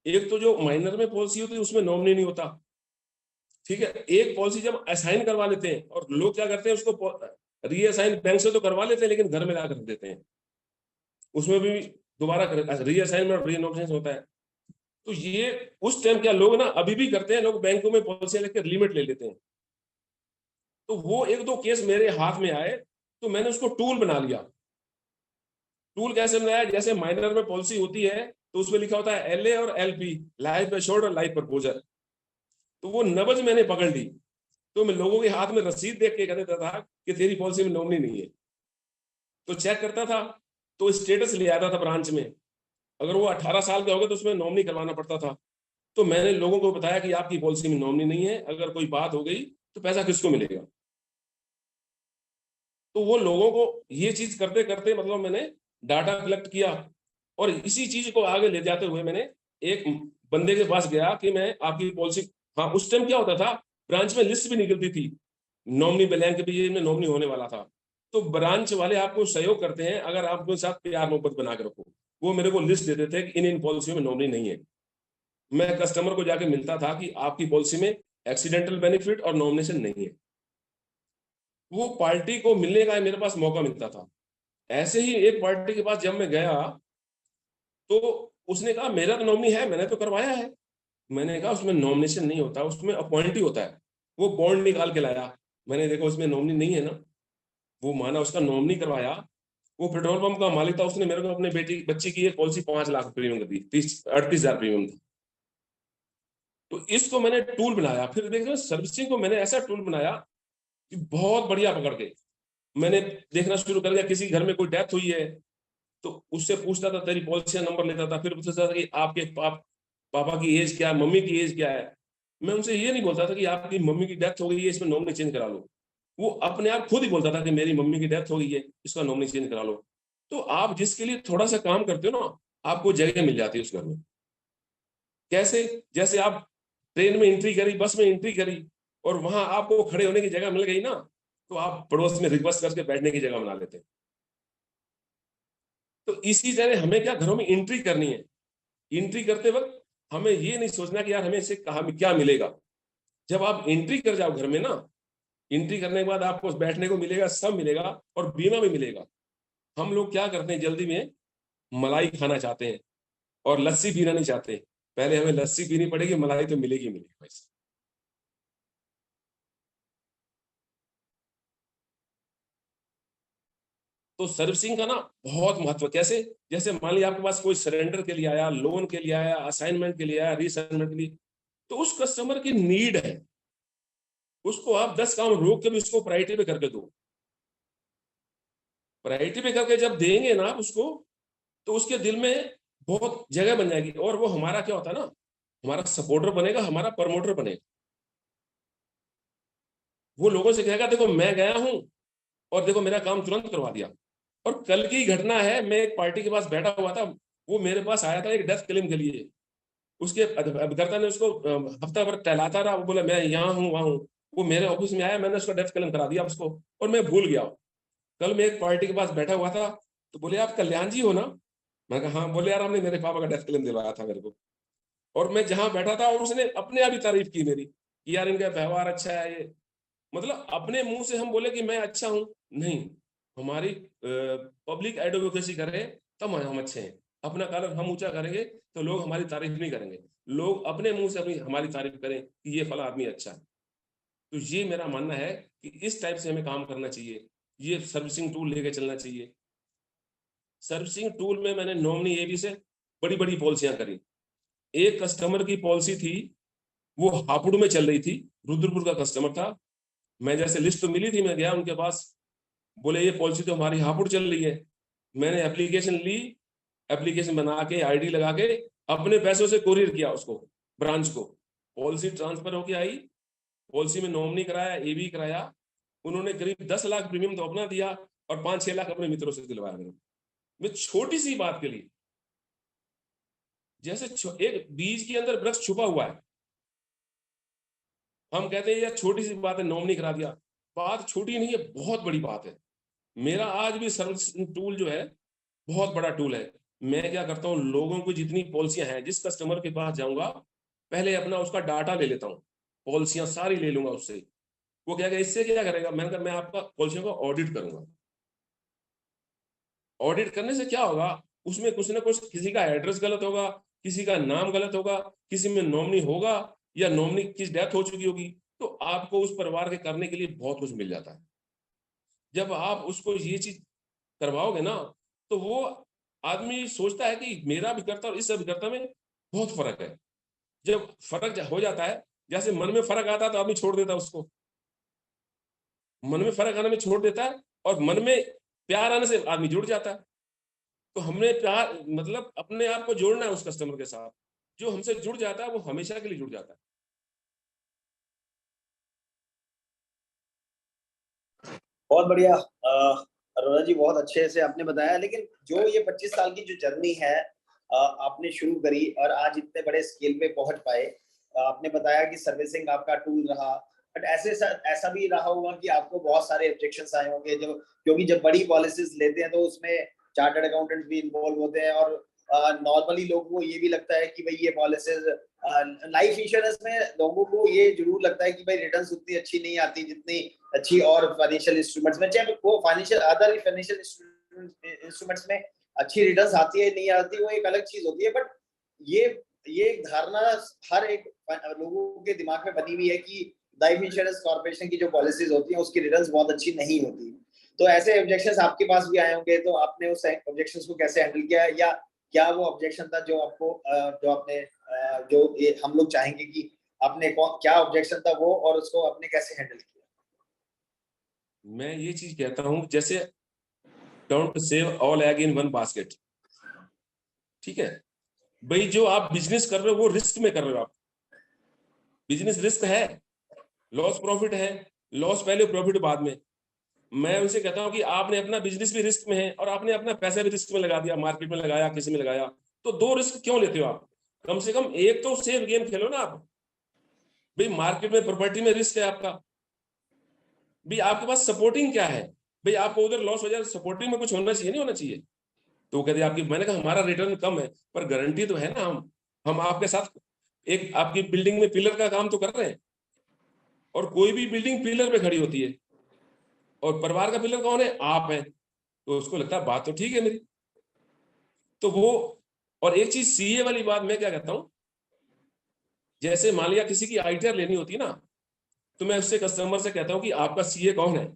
एक तो जो माइनर में पॉलिसी होती है उसमें नॉमिनी नहीं होता, ठीक है। एक पॉलिसी जब असाइन करवा लेते हैं, और लोग क्या करते हैं उसको रीअसाइन बैंक से तो करवा लेते हैं लेकिन घर में ला कर देते हैं, उसमें भी दोबारा रीअसाइनमेंट रीनोमिनेशन होता है। तो ये उस टाइम क्या लोग ना अभी भी करते हैं, लोग बैंकों में पॉलिसियां लेकर लिमिट ले लेते हैं। तो वो एक दो केस मेरे हाथ में आए तो मैंने उसको टूल बना लिया। टूल कैसे बनाया, जैसे माइनर में पॉलिसी होती है तो उसमें लिखा होता है LA और LP, लाइफ एश्योर्ड और लाइफ प्रपोजल। तो वो नब्ज मैंने पकड़ ली, तो मैं लोगों के हाथ में रसीद देख के कह देता था कि तेरी पॉलिसी में नॉमिनी नहीं है। तो चेक करता था तो स्टेटस ले आता था ब्रांच में, अगर वो 18 साल के हो गए तो उसमें नॉमिनी करवाना पड़ता था। तो मैंने लोगों को बताया कि आपकी पॉलिसी में नॉमिनी नहीं है, अगर कोई बात हो गई तो पैसा किसको मिलेगा। तो वो लोगों को ये चीज करते करते मतलब मैंने डाटा कलेक्ट किया, और इसी चीज को आगे ले जाते हुए मैंने एक बंदे के पास गया कि मैं आपकी पॉलिसी, हाँ उस टाइम क्या होता था ब्रांच में लिस्ट भी निकलती थी नॉमिनी ब्लैंक भी, ये नॉमिनी होने वाला था। तो ब्रांच वाले आपको सहयोग करते हैं अगर आप उनके साथ प्यार मोहब्बत बना के रखो। वो मेरे को लिस्ट देते थे कि इन पॉलिसियों में नॉमिनी नहीं है। मैं कस्टमर को जाके मिलता था कि आपकी पॉलिसी में एक्सीडेंटल बेनिफिट और नॉमिनेशन नहीं है। वो पार्टी को मिलने का मेरे पास मौका मिलता था। ऐसे ही एक पार्टी के पास जब मैं गया तो उसने कहा मेरा तो नॉमिनी है, मैंने तो करवाया है। मैंने कहा उसमें नॉमिनेशन नहीं होता, उसमें अपॉइंटी होता है। वो बॉन्ड निकाल के लाया, मैंने देखा उसमें नॉमिनी नहीं है ना, वो माना, उसका नॉमिनी करवाया। वो पेट्रोल पंप का मालिक था, उसने मेरे को अपने बच्ची की एक पॉलिसी 5 लाख प्रीमियम कर दी, 38,000 प्रीमियम था। तो इसको मैंने टूल बनाया। फिर देखो सर्विसिंग को मैंने ऐसा टूल बनाया कि बहुत बढ़िया पकड़ के मैंने देखना शुरू कर दिया। किसी घर में कोई डेथ हुई है तो उससे पूछता था, तेरी पॉलिसी नंबर लेता था, फिर पूछता था कि आपके पापा की एज क्या है, मम्मी की एज क्या है। मैं उनसे ये नहीं बोलता था कि आपकी मम्मी की डेथ हो गई है, इसमें नॉमिनी चेंज करा लो। वो अपने आप खुद ही बोलता था कि मेरी मम्मी की डेथ हो गई है, इसका नॉमिनी चेंज करा लो। तो आप जिसके लिए थोड़ा सा काम करते हो ना, आपको जगह मिल जाती है उस घर में। कैसे, जैसे आप ट्रेन में एंट्री करी, बस में एंट्री करी और वहां आपको खड़े होने की जगह मिल गई ना, तो आप पड़ोस में रिक्वेस्ट करके बैठने की जगह बना लेते हैं। तो इसी तरह हमें क्या, घरों में एंट्री करनी है। एंट्री करते वक्त हमें ये नहीं सोचना कि यार हमें इससे क्या मिलेगा। जब आप एंट्री कर जाओ घर में ना, एंट्री करने के बाद आपको बैठने को मिलेगा, सब मिलेगा और बीमा भी मिलेगा। हम लोग क्या करते हैं, जल्दी में मलाई खाना चाहते हैं और लस्सी पीना नहीं चाहते। पहले हमें लस्सी पीनी पड़ेगी, मलाई तो मिलेगी भाई। तो सर्विसिंग का ना बहुत महत्व। कैसे, जैसे मान लिया आपके पास कोई सरेंडर के लिए आया, लोन के लिए आया, असाइनमेंट के लिए आया, रीअसाइनमेंट के लिए, तो उस कस्टमर की नीड है, उसको आप 10 काम रोक के भी उसको प्रायोरिटी पे करके दो। प्रायोरिटी पे करके जब देंगे ना आप उसको, तो उसके दिल में बहुत जगह बन जाएगी। और वो हमारा क्या होता है ना, हमारा सपोर्टर बनेगा, हमारा प्रमोटर बनेगा। वो लोगों से कहेगा देखो मैं गया हूं और देखो मेरा काम तुरंत करवा दिया। और कल की घटना है, मैं एक पार्टी के पास बैठा हुआ था, वो मेरे पास आया था एक डेथ क्लेम के लिए। उसके अभिकर्ता ने उसको हफ्ता भर टहलाता रहा, वो बोला मैं यहाँ हूँ वहां हूँ। वो मेरे ऑफिस में आया, मैंने उसका डेथ क्लेम करा दिया उसको, और मैं भूल गया। कल मैं एक पार्टी के पास बैठा हुआ था, तो बोले आप कल्याण जी हो ना? मैं कहा हाँ। बोले यार हमने मेरे पापा का डेथ क्लेम दिलवाया था मेरे को। और मैं जहां बैठा था और उसने अपने आप ही तारीफ की मेरी कि यार इनका व्यवहार अच्छा है। ये मतलब अपने मुंह से हम बोले कि मैं अच्छा हूं, नहीं, हमारी पब्लिक एडवोकेसी करे तब हम अच्छे हैं। अपना कारण हम ऊंचा करेंगे तो लोग हमारी तारीफ नहीं करेंगे। लोग अपने मुंह से अपनी हमारी तारीफ करें कि ये फला आदमी अच्छा है। तो ये मेरा मानना है कि इस टाइप से हमें काम करना चाहिए, ये सर्विसिंग टूल लेके चलना चाहिए। सर्विसिंग टूल में मैंने नॉमिनी एबी से बड़ी बड़ी पॉलिसियां करी। एक कस्टमर की पॉलिसी थी, वो हापुड़ में चल रही थी, रुद्रपुर का कस्टमर था। मैं जैसे लिस्ट तो मिली थी, मैं गया उनके पास, बोले ये पॉलिसी तो हमारी हापुड़ चल रही है। मैंने एप्लीकेशन ली, एप्लीकेशन बना के आईडी लगा के अपने पैसों से कोरियर किया उसको, ब्रांच को। पॉलिसी ट्रांसफर होके आई, पॉलिसी में नॉमिनी कराया, एबी कराया। उन्होंने करीब 10 लाख प्रीमियम तो अपना दिया और 5-6 लाख अपने मित्रों से दिलवाया मेरे। मैं छोटी सी बात के लिए, जैसे एक बीज के अंदर वृक्ष छुपा हुआ है, हम कहते हैं यार छोटी सी बात है, नॉमिनी करा दिया। बात छोटी नहीं है, बहुत बड़ी बात है। मेरा आज भी सर्विस टूल जो है बहुत बड़ा टूल है। मैं क्या करता हूँ, लोगों को जितनी पॉलिसियां हैं, जिस कस्टमर के पास जाऊंगा पहले अपना उसका डाटा ले लेता हूँ, पॉलिसियां सारी ले लूंगा उससे। वो क्या कहेगा, इससे क्या करेगा? मैंने कहा मैं आपका पॉलिसियों का ऑडिट करूंगा। ऑडिट करने से क्या होगा, उसमें कुछ ना कुछ, किसी का एड्रेस गलत होगा, किसी का नाम गलत होगा, किसी में नॉमिनी होगा या नॉमिनी की डेथ हो चुकी होगी, तो आपको उस परिवार के करने के लिए बहुत कुछ मिल जाता है। जब आप उसको ये चीज करवाओगे ना, तो वो आदमी सोचता है कि मेरा अभिकर्ता और इस अभिकर्ता में बहुत फर्क है। जब फर्क हो जाता है, जैसे मन में फर्क आता है तो आदमी छोड़ देता है उसको, मन में फर्क आने में छोड़ देता है, और मन में प्यार आने से आदमी जुड़ जाता है। तो हमने प्यार मतलब अपने आप को जोड़ना है उस कस्टमर के साथ। जो हमसे जुड़ जाता है वो हमेशा के लिए जुड़ जाता है। बहुत बढ़िया अरोड़ा जी, बहुत अच्छे से आपने बताया। लेकिन जो ये 25 साल की जो जर्नी है आपने शुरू करी और आज इतने बड़े स्केल पे पहुंच पाए, आपने बताया कि सर्विसिंग आपका टूल रहा, बट ऐसा भी रहा होगा कि आपको बहुत सारे ऑब्जेक्शंस आए होंगे, क्योंकि जब बड़ी पॉलिसीज लेते हैं तो उसमें चार्टर्ड अकाउंटेंट भी इन्वॉल्व होते हैं, और नॉर्मली लोगों को ये भी लगता है कि भाई ये पॉलिसीज, लाइफ इंश्योरेंस में लोगों को ये जरूर लगता है कि भाई रिटर्न्स उतनी अच्छी नहीं आती जितनी अच्छी और फाइनेंशियल इंस्ट्रूमेंट्स में, चाहे वो अदर फाइनेंशियल इंस्ट्रूमेंट्स में अच्छी रिटर्न्स आती है नहीं आती, वो एक अलग चीज होती है। बट ये एक धारणा हर एक लोगों के दिमाग में बनी हुई है कि लाइफ इंश्योरेंस कॉर्पोरेशन की जो पॉलिसीज होती हैं उसकी रिटर्न्स बहुत अच्छी नहीं होती। तो ऐसे ऑब्जेक्शंस आपके पास भी आए होंगे, तो आपने उस ऑब्जेक्शंस को कैसे हैंडल किया, या क्या वो ऑब्जेक्शन था जो आपको जो ये हम लोग चाहेंगे कि आपने क्या ऑब्जेक्शन था वो, और उसको आपने कैसे हैंडल किया? मैं ये चीज कहता हूं, जैसे don't save all egg in one basket. ठीक है भाई, जो आप बिजनेस कर रहे हो वो रिस्क में कर रहे हो। आप बिजनेस रिस्क है, लॉस प्रॉफिट है, लॉस पहले प्रॉफिट बाद में। मैं उनसे कहता हूं कि आपने अपना बिजनेस भी रिस्क में है और आपने अपना पैसा भी रिस्क में लगा दिया, मार्केट में लगाया, किसी में लगाया, तो 2 रिस्क क्यों लेते हो आप? कम से कम एक तो सेफ गेम खेलो ना आप। भाई मार्केट में, प्रॉपर्टी में रिस्क है आपका, भाई आपके पास सपोर्टिंग क्या है? भाई आपको उधर लॉस हो जाए, सपोर्टिंग में कुछ होना चाहिए, नहीं होना चाहिए? तो कहते आपकी, मैंने कहा हमारा रिटर्न कम है पर गारंटी तो है ना, हम आपके साथ एक आपकी बिल्डिंग में पिलर का काम तो कर रहे हैं, और कोई भी बिल्डिंग पिलर पे खड़ी होती है, और परिवार का पिलर कौन है? आप हैं। तो उसको लगता है बात तो ठीक है मेरी। तो वो, और एक चीज सीए वाली बात मैं क्या कहता हूं, जैसे मान लिया किसी की आईटीआर लेनी होती है ना, तो मैं उससे कस्टमर से कहता हूं कि आपका सीए कौन है?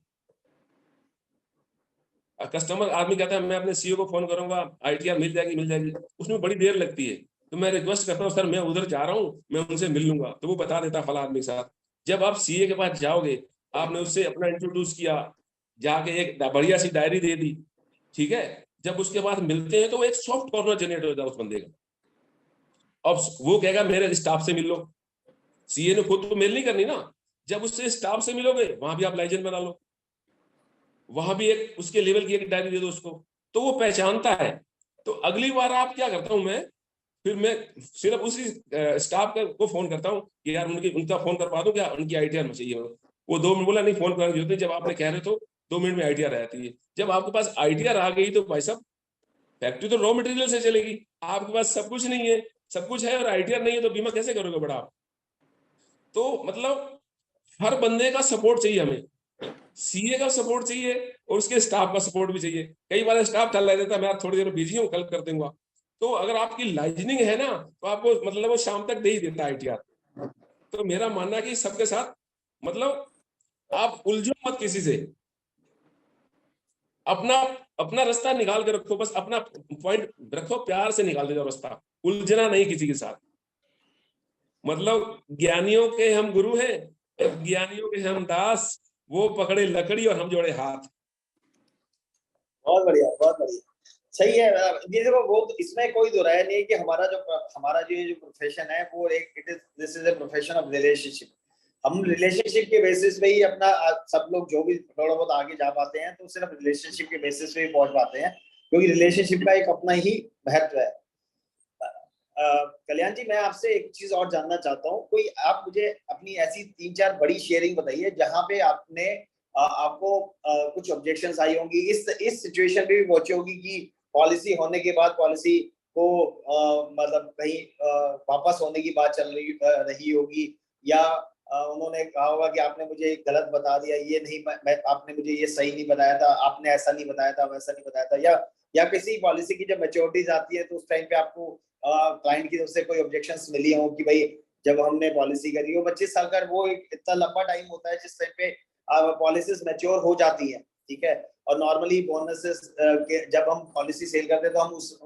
कस्टमर आदमी कहता है मैं अपने सीए को फोन करूंगा, आईटीआर मिल जाएगी, उसमें बड़ी देर लगती है। तो मैं रिक्वेस्ट करता हूँ, सर मैं उधर जा रहा हूँ, मैं उनसे मिल लूंगा। तो वो बता देता फला आदमी के साथ। जब आप सीए के पास जाओगे, आपने उससे अपना इंट्रोड्यूस किया, जाके एक बढ़िया सी डायरी दे दी, ठीक है, जब उसके बाद मिलते हैं तो एक सॉफ्ट कॉर्नर जनरेट होता है उस बंदे का। अब वो कहेगा मेरे स्टाफ से मिल लो। सीए ने खुद तो मेल नहीं करनी ना, जब उससे स्टाफ से मिलोगे वहां भी आप लाइसेंस बना लो, वहां भी एक उसके लेवल की एक डायरी दे दो उसको, तो वो पहचानता है। तो अगली बार आप क्या करता हूं मैं, फिर मैं सिर्फ उसी स्टाफ को फोन करता हूँ कि यार उनका फोन करवा दूं क्या, उनकी आईटीआर में चाहिए। वो 2 मिनट बोला नहीं, फोन करने की जरूरत नहीं, जब आपने कह रहे तो 2 मिनट में आईटीआर आती है। जब आपके पास आईटीआर आ गई तो भाई साहब फैक्ट्री तो रॉ मटेरियल से चलेगी, आपके पास सब कुछ नहीं है, सब कुछ है और आईटीआर नहीं है, तो बीमा कैसे करोगे बड़ा आप? तो मतलब हर बंदे का सपोर्ट चाहिए हमें, सीए का सपोर्ट चाहिए और उसके स्टाफ का सपोर्ट भी चाहिए। कई बार स्टाफ टल देता है, मैं थोड़ी देर बिजी हूँ, कल कर दूंगा। तो अगर आपकी लाइजनिंग है ना, तो आपको मतलब वो शाम तक दे ही देता है आईटीआर। तो मेरा मानना है कि सबके साथ मतलब आप उलझो मत किसी से, अपना रास्ता निकाल के रखो, बस अपना पॉइंट रखो, प्यार से निकाल दे जाओ रास्ता, उलझना नहीं किसी के साथ। मतलब ज्ञानियों के हम गुरु हैं, ज्ञानियों के हम दास, वो पकड़े लकड़ी और हम जोड़े हाथ। बहुत बढ़िया, बहुत बढ़िया, सही है। ये देखो, वो तो इसमें कोई दो राय नहीं है कि हमारा जो प्रोफेशन है वो this is a profession of relationship. हम रिलेशनशिप के बेसिस पे ही अपना सब लोग जो भी थोड़ा बहुत आगे जा पाते हैं तो सिर्फ रिलेशनशिप के बेसिस पे ही पहुंच पाते हैं, क्योंकि रिलेशनशिप का एक अपना ही महत्व है। कल्याण जी, मैं आपसे एक चीज और जानना चाहता हूँ। कोई आप मुझे अपनी ऐसी 3-4 बड़ी शेयरिंग बताइए जहां पे आपने आपको कुछ ऑब्जेक्शंस आई होंगी, इस सिचुएशन में भी पहुंची होगी कि पॉलिसी होने के बाद पॉलिसी को मतलब कहीं वापस होने की बात चल रही होगी, या उन्होंने कहा होगा कि आपने मुझे गलत बता दिया, ये नहीं आपने मुझे ये सही नहीं बताया था, आपने ऐसा नहीं बताया था, वैसा नहीं बताया था, या किसी पॉलिसी की जब मैच्योरिटीज आती है तो उस टाइम पे आपको क्लाइंट की तरफ से कोई ऑब्जेक्शंस मिली हो कि भाई जब हमने पॉलिसी करी हो 25 साल का, वो एक इतना लंबा टाइम होता है जिस टाइम पे पॉलिसीज मैच्योर हो जाती है, ठीक है। और नॉर्मली बोनसेस जब हम पॉलिसी सेल करते हैं तो हम उस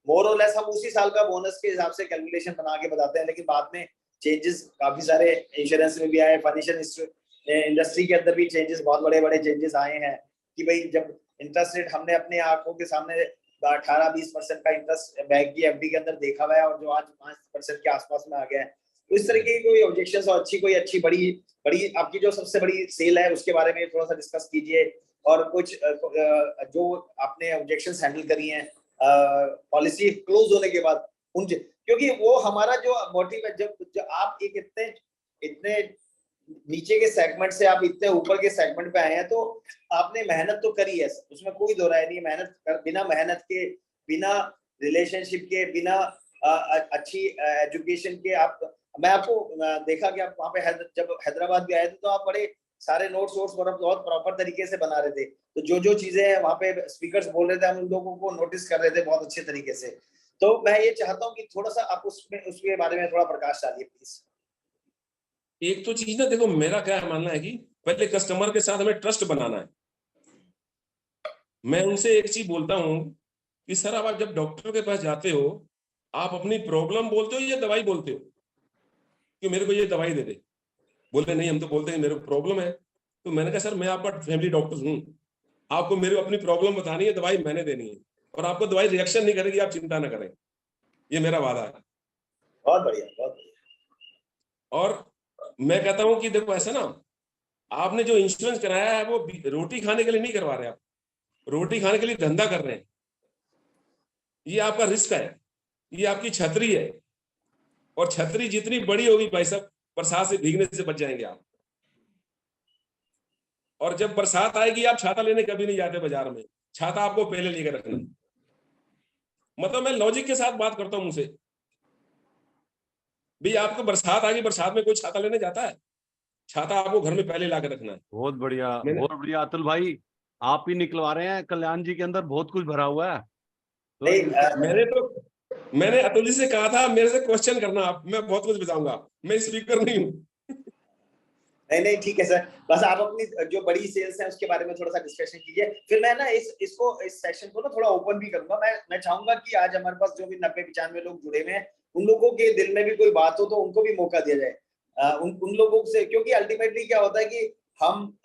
मोर और लेस हम उसी साल का बोनस के हिसाब से कैलकुलेशन बना के बताते हैं, लेकिन बाद में चेंजेस काफी सारे इंश्योरेंस में भी आए, फाइनेंशियल इंडस्ट्री के अंदर भी चेंजेस, बहुत बड़े बड़े चेंजेस आए हैं कि भाई जब इंटरेस्ट रेट हमने अपने आंखों के सामने 18-20% का इंटरेस्ट बैंक की एफडी के अंदर देखा हुआ है और जो आज 5% के आसपास में आ गया है, तो इस तरीके की कोई ऑब्जेक्शंस और कोई अच्छी बड़ी आपकी जो सबसे बड़ी सेल है उसके बारे में थोड़ा सा डिस्कस कीजिए, और कुछ जो आपने ऑब्जेक्शंस हैंडल करी हैं पॉलिसी क्लोज होने के बाद क्योंकि वो हमारा जो मोटिव है, जब आप एक इतने नीचे के सेगमेंट से आप इतने ऊपर के सेगमेंट पे आए हैं तो आपने मेहनत तो करी है, उसमें कोई दो राय नहीं। बिना मेहनत के, बिना रिलेशनशिप के, बिना अच्छी एजुकेशन के मैं आपको देखा कि आप वहाँ पे जब हैदराबाद भी आए थे तो आप बड़े सारे नोट्स बहुत प्रॉपर तरीके से बना रहे थे, तो जो चीजें हैं वहाँ पे स्पीकर्स बोल रहे थे हम उन लोगों को नोटिस कर रहे थे बहुत अच्छे तरीके से। तो मैं ये चाहता हूँ कि थोड़ा सा आप उसके बारे में थोड़ा प्रकाश डालिए प्लीज। एक तो चीज ना, देखो मेरा क्या मानना है कि पहले कस्टमर के साथ हमें ट्रस्ट बनाना है। मैं उनसे एक चीज बोलता हूँ कि सर आप जब डॉक्टर के पास जाते हो आप अपनी प्रॉब्लम बोलते हो या दवाई बोलते हो कि मेरे को ये दवाई दे दे? बोलते नहीं, हम तो बोलते हैं मेरे को प्रॉब्लम है। तो मैंने कहा सर मैं आपका फैमिली डॉक्टर हूँ, आपको मेरे को अपनी प्रॉब्लम बतानी है, दवाई मैंने देनी है, और आपको दवाई रिएक्शन नहीं करेगी, आप चिंता ना करें, ये मेरा वादा है। बहुत बढ़िया, बहुत बढ़िया। और मैं कहता हूं कि देखो ऐसा ना, आपने जो इंश्योरेंस कराया है वो रोटी खाने के लिए नहीं करवा रहे, आप रोटी खाने के लिए धंधा कर रहे हैं। ये आपका रिस्क है, ये आपकी छतरी है, और छतरी जितनी बड़ी होगी भाई साहब बरसात से भीगने से बच जाएंगे आप। और जब बरसात आएगी आप छाता लेने कभी नहीं जाते बाजार में, छाता आपको पहले लेकर रखना। मतलब मैं लॉजिक के साथ बात करता हूं उनसे, भाई आपको बरसात आ गई, बरसात में कोई छाता लेने जाता है? छाता आपको घर में पहले ला कर रखना है। बहुत बढ़िया अतुल भाई, आप ही निकलवा रहे हैं, कल्याण जी के अंदर बहुत कुछ भरा हुआ है। तो मैंने अतुल जी से कहा था मेरे से क्वेश्चन करना, आप मैं बहुत कुछ बताऊंगा, मैं स्पीकर नहीं हूँ। नहीं ठीक है सर, बस आप अपनी जो बड़ी सेल्स है उसके बारे में थोड़ा सा डिस्कशन कीजिए, फिर मैं ना इस सेशन को ना थोड़ा ओपन भी करूंगा। मैं चाहूंगा कि आज हमारे पास जो भी 90-95 लोग जुड़े हुए हैं उन लोगों के दिल में भी कोई बात हो तो उनको भी मौका दिया जाए, उन लोगों से, क्योंकि अल्टीमेटली क्या होता है कि हम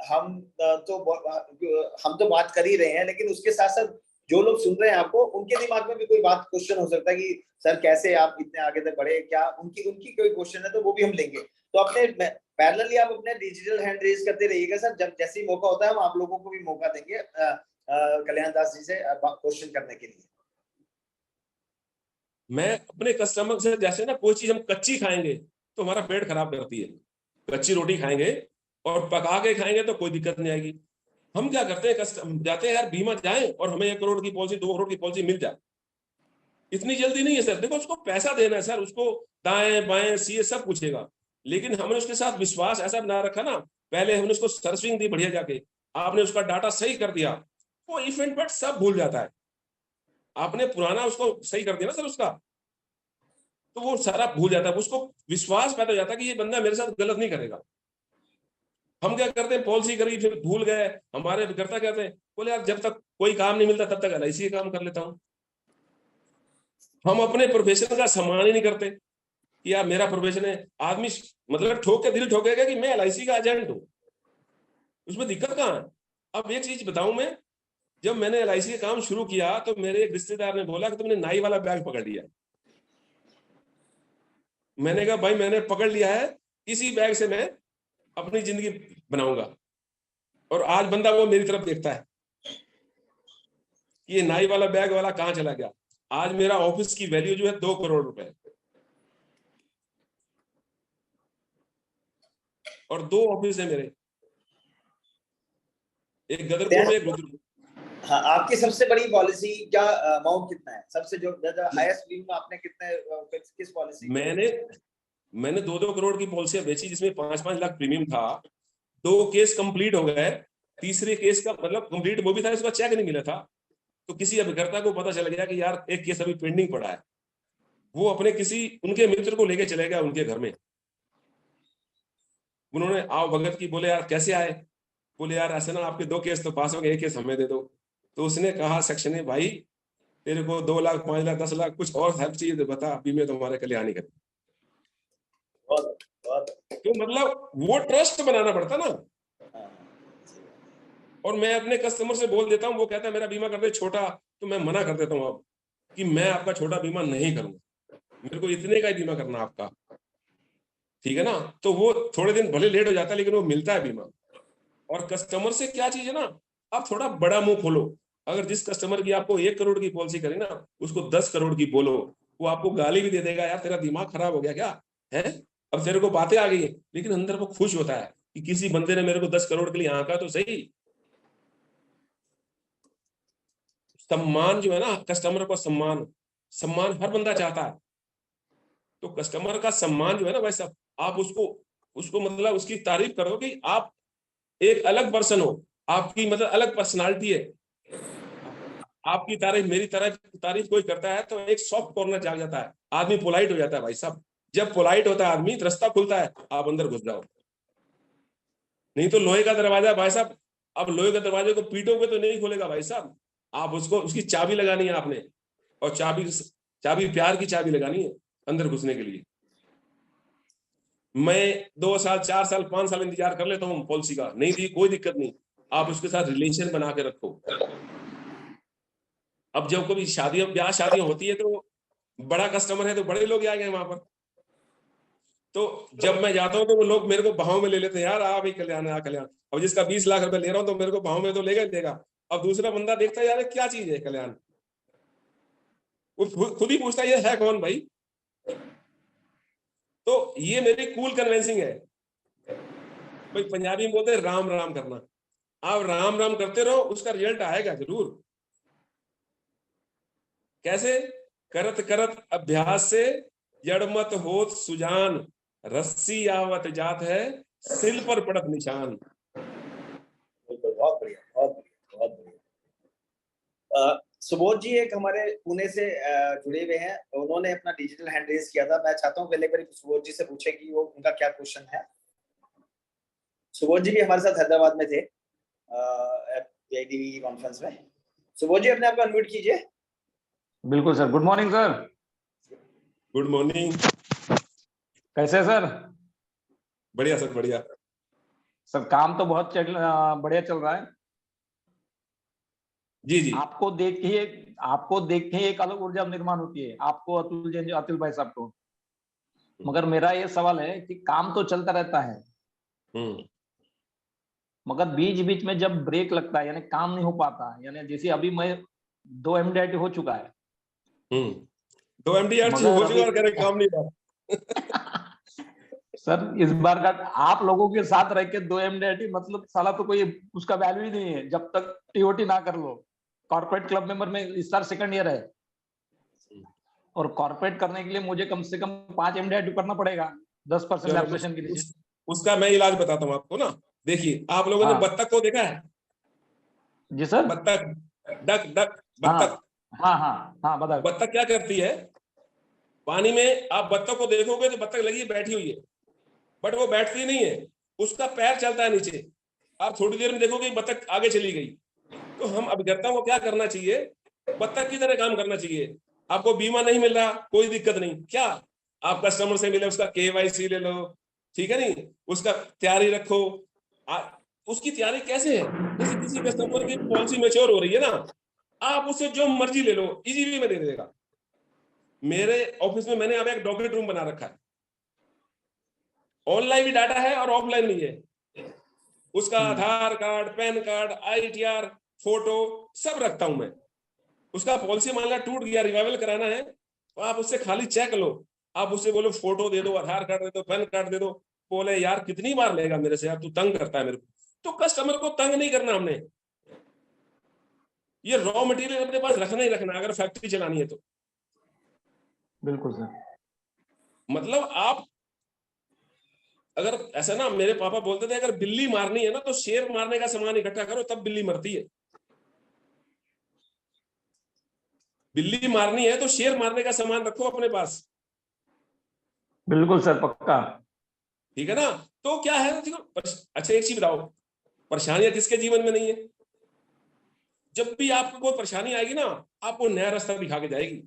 तो बात कर ही रहे हैं, लेकिन उसके साथ साथ जो लोग सुन रहे हैं आपको, उनके दिमाग में भी कोई बात क्वेश्चन हो सकता है कि सर कैसे आप इतने आगे तक बढ़े, क्या उनकी कोई क्वेश्चन है तो वो भी हम लेंगे। तो अपने पैरेलली आप अपने डिजिटल हैंड रेज करते रहिएगा सर, जब जैसे ही मौका होता है हम आप लोगों को भी मौका देंगे कल्याण दास जी से क्वेश्चन करने के लिए। मैं अपने कस्टमर से, जैसे ना कोई चीज हम कच्ची खाएंगे तो हमारा पेट खराब करती है, कच्ची रोटी खाएंगे और पका के खाएंगे तो कोई दिक्कत नहीं आएगी। हम क्या करते हैं, जाते हैं यार बीमा जाए और हमें 1 करोड़ की पॉलिसी 2 करोड़ की पॉलिसी मिल जाए, इतनी जल्दी नहीं है सर। देखो उसको पैसा देना है सर, उसको दाएं बाएं सीए सब पूछेगा, लेकिन हमने उसके साथ विश्वास ऐसा बना रखा ना, पहले हमने उसको सर्विसिंग दी बढ़िया जाके, आपने उसका डाटा सही कर दिया, वो इवेंट पर सब भूल जाता है। आपने पुराना उसको सही कर दिया ना सर उसका, तो वो सारा भूल जाता है, उसको विश्वास पैदा हो जाता है कि ये बंदा मेरे साथ गलत नहीं करेगा। हम क्या करते हैं, पॉलिसी करी फिर भूल गए, हमारे करता कहते हैं बोले यार जब तक कोई काम नहीं मिलता तब तक एलआईसी काम कर लेता हूं। हम अपने प्रोफेशन का सम्मान ही नहीं करते कि यार मेरा प्रोफेशन है। आदमी मतलब ठोक के दिल ठोकेगा कि मैं एलआईसी का एजेंट हूं, उसमें दिक्कत कहाँ है? अब एक चीज बताऊं मैं, जब मैंने LIC का काम शुरू किया तो मेरे एक रिश्तेदार ने बोला कि तुमने नाई वाला बैग पकड़ लिया। मैंने कहा भाई मैंने पकड़ लिया है, इसी बैग से मैं अपनी जिंदगी बनाऊंगा। और आज बंदा वो मेरी तरफ देखता है कि ये नाई वाला बैग वाला कहाँ चला गया। आज मेरा ऑफिस की वैल्यू जो है 2 करोड़ रुपए, और 2 ऑफिस है मेरे, एक गदरपुर में, एक रुद्रपुर। हाँ, आपकी सबसे बड़ी पॉलिसी क्या अमाउंट कितना है? सबसे जो हाईएस्ट प्रीमियम आपने कितने किस पॉलिसी? मैंने 2-2 करोड़ की पॉलिसियां बेची जिसमें 5-5 लाख प्रीमियम था। 2 केस कंप्लीट हो गए, तीसरे केस का मतलब कंप्लीट वो भी था, उसका चेक नहीं मिला था। तो किसी अभिकर्ता को पता चल गया कि यार एक केस अभी पेंडिंग पड़ा है। वो अपने किसी उनके मित्र को लेके चले गया उनके घर में। उन्होंने आओ भगत की, बोले यार कैसे आए? बोले यार ऐसे ना, आपके 2 केस तो पास हो गए, एक केस हमें दे दो। तो उसने कहा सेक्शन है भाई तेरे को 2 लाख 5 लाख 10 लाख कुछ और हेल्प चाहिए तो बता, अभी मैं तुम्हारे कल्याण ही कर। तो मतलब वो ट्रस्ट बनाना पड़ता ना। और मैं अपने कस्टमर से बोल देता हूँ, वो कहता है मेरा बीमा कर दे छोटा, तो मैं मना कर देता हूँ अब कि मैं आपका छोटा बीमा नहीं करूंगा, मेरे को इतने का ही बीमा करना आपका, ठीक है ना। तो वो थोड़े दिन भले लेट हो जाता है लेकिन वो मिलता है बीमा। और कस्टमर से क्या चीज है ना, आप थोड़ा बड़ा मुंह खोलो। अगर जिस कस्टमर की आपको 1 करोड़ की पॉलिसी करें ना, उसको 10 करोड़ की बोलो, वो आपको गाली भी दे देगा, यार तेरा दिमाग खराब हो गया क्या है, अब तेरे को बातें आ गई है, लेकिन अंदर वो खुश होता है कि किसी बंदे ने मेरे को 10 करोड़ के लिए आंका तो सही। सम्मान जो है ना, कस्टमर को सम्मान हर बंदा चाहता है। तो कस्टमर का सम्मान जो है ना भाई साहब, आप उसको मतलब उसकी तारीफ करो कि आप एक अलग पर्सन हो, आपकी मतलब अलग पर्सनालिटी है। आपकी तारीफ, मेरी तारीफ कोई करता है तो एक सॉफ्ट कॉर्नर जाग जाता है, आदमी पोलाइट हो जाता है भाई साहब। जब पोलाइट होता है आदमी, रास्ता खुलता है, आप अंदर घुस जाओ। नहीं तो लोहे का दरवाजा भाई साहब, अब लोहे के दरवाजे को पीटोगे तो नहीं खोलेगा भाई साहब। आप उसकी चाबी लगानी है आपने, और चाबी प्यार की चाबी लगानी है अंदर घुसने के लिए। मैं 2 साल 4 साल 5 साल इंतजार कर लेता हूँ पॉलिसी का, नहीं दी कोई दिक्कत नहीं, आप उसके साथ रिलेशन बना के रखो। अब जब कभी शादियां होती है तो बड़ा कस्टमर है तो बड़े लोग आ गए वहां पर, तो जब मैं जाता हूँ तो वो लोग मेरे को भाव में ले लेते हैं, यार आ भाई कल्याण आ कल्याण। अब जिसका 20 लाख रुपए ले रहा हूँ तो मेरे को भाव में तो लेगा ही लेगा। अब दूसरा बंदा देखता है यार क्या चीज है कल्याण, वो खुद ही पूछता है ये है कौन भाई। तो ये मेरी कूल कन्वेंसिंग है भाई। पंजाबी में बोलते हैं राम राम करना, आप राम राम करते रहो, उसका रिजल्ट आएगा जरूर। कैसे? करत करत अभ्यास से जड़मत होत सुजान, रस्सी आवत जात है सिल पर पड़त निशान। बहुत बढ़िया, बहुत बढ़िया, बहुत बढ़िया। सुबोध जी एक हमारे पुणे से जुड़े हुए हैं, उन्होंने अपना डिजिटल हैंड रेज किया था। मैं चाहता हूँ पहले बार सुबोध जी से पूछे कि वो उनका क्या क्वेश्चन है। सुबोध जी भी हमारे साथ हैदराबाद में थे AIDV कॉन्फ्रेंस में। सुबोध जी अपने आप को अनम्यूट कीजिए। बिल्कुल sir, good morning sir. Good morning. कैसे है सर? बढ़िया सर, बढ़िया सर। काम तो बहुत बढ़िया चल रहा है। जी जी। आपको देख के ही एक अलग ऊर्जा निर्माण होती है, आपको अतुल भाई साहब को। मगर मेरा ये सवाल है कि काम तो चलता रहता है, मगर बीच बीच में जब ब्रेक लगता है, यानी काम नहीं हो पाता, यानी जैसे अभी मैं 2 MDIT हो चुका है। 2 MDIT हो चुका है, काम नहीं हुआ। सर इस बार का आप लोगों के साथ रह के 2 MDIT मतलब साला तो कोई उसका वैल्यू ही नहीं है जब तक TOT ना कर लो। कॉर्पोरेट क्लब मेंबर में इस साल 2nd ईयर है, और कॉर्पोरेट करने के लिए मुझे कम से कम 5 MDIT करना पड़ेगा 10% लैप्सेशन के लिए। उसका मैं इलाज बताता हूँ आपको ना। देखिए आप लोगों ने बत्तख को देखा है? जी सर। बत्तख, डक डक बत्तख। हाँ बत्तख। बत्तख क्या करती है? पानी में आप बत्तख को देखोगे तो बत्तख लगी बैठी हुई है, बट वो बैठती नहीं है, उसका पैर चलता है नीचे। आप थोड़ी देर में देखोगे बत्तख आगे चली गई। तो हम अभिकर्ताओं को क्या करना चाहिए? बत्तख की तरह काम करना चाहिए। आपको बीमा नहीं मिल रहा, कोई दिक्कत नहीं, क्या आप कस्टमर से मिले, उसका KYC ले लो, ठीक है नहीं, उसका तैयारी रखो। उसकी तैयारी कैसे है? जैसे किसी कस्टमर की पॉलिसी मैच्योर हो रही है ना, आप उससे जो मर्जी ले लो, इजीली में दे देगा। मेरे ऑफिस में मैंने अब एक डॉक्यूमेंट रूम बना रखा है, ऑनलाइन भी डाटा है और ऑफलाइन भी है। उसका Aadhaar card, PAN card, ITR, photo सब रखता हूं मैं। उसका पॉलिसी मान ला टूट गया, रिवाइवल कराना है, तो आप उससे खाली चेक लो, आप उससे बोलो फोटो दे दो, आधार कार्ड दे दो, पैन कार्ड दे दो। बोले यार कितनी बार लेगा मेरे से, यार तू तंग करता है मेरे को। तो कस्टमर को तंग नहीं करना हमने, ये रॉ मटेरियल अपने पास रखना ही रखना अगर फैक्ट्री चलानी है तो। बिल्कुल सर। मतलब आप अगर ऐसा ना, मेरे पापा बोलते थे अगर बिल्ली मारनी है ना तो शेर मारने का सामान इकट्ठा करो, तब बिल्ली मरती है। बिल्ली मारनी है तो शेर मारने का सामान रखो अपने पास। बिल्कुल सर, पक्का। ठीक है ना? तो क्या है, देखो अच्छा एक चीज बताओ, परेशानियां किसके जीवन में नहीं है? जब भी आपको कोई परेशानी आएगी ना, आपको नया रास्ता दिखा के जाएगी।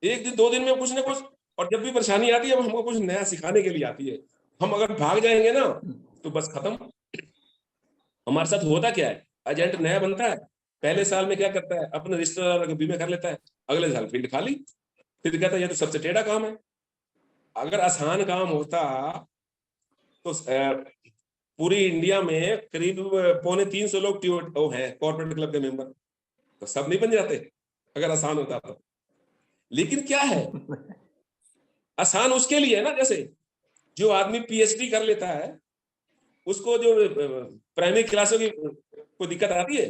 एक दिन 2 दिन में कुछ ना कुछ, और जब भी परेशानी आती है वो हमको कुछ नया सिखाने के लिए आती है। हम अगर भाग जाएंगे ना तो बस खत्म। हमारे साथ होता क्या है, एजेंट नया बनता है, पहले साल में क्या करता है, अपने रिश्तेदार के बीमे कर लेता है, अगले साल फील्ड खाली, फिर कहता है ये तो सबसे टेढ़ा काम है। अगर आसान काम होता तो पूरी इंडिया में करीब 250 लोग वो हैं कॉर्पोरेट क्लब के मेंबर, तो सब नहीं बन जाते अगर आसान होता तो। लेकिन क्या है, आसान उसके लिए है ना, जैसे जो आदमी PhD कर लेता है उसको जो प्राइमरी क्लासों की कोई दिक्कत आती है,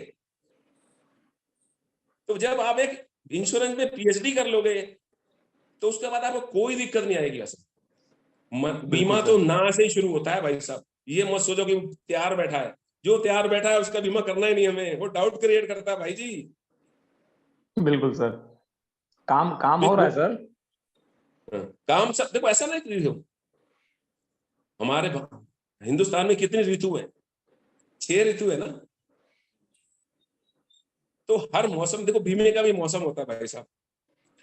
तो जब आप एक इंश्योरेंस में PhD कर लोगे तो उसके बाद आपको कोई दिक्कत नहीं आएगी। ऐसा बीमा तो ना से ही शुरू होता है भाई साहब, ये मत सोचो कि तैयार बैठा है, जो तैयार बैठा है उसका बीमा करना ही नहीं हमें, वो डाउट क्रिएट करता है भाई जी। बिल्कुल सर, काम हो रहा है सर। काम सब देखो, ऐसा नहीं कि हमारे हिंदुस्तान में कितनी ऋतु है, 6 ऋतु है ना, तो हर मौसम देखो, बीमे का भी मौसम होता है भाई साहब।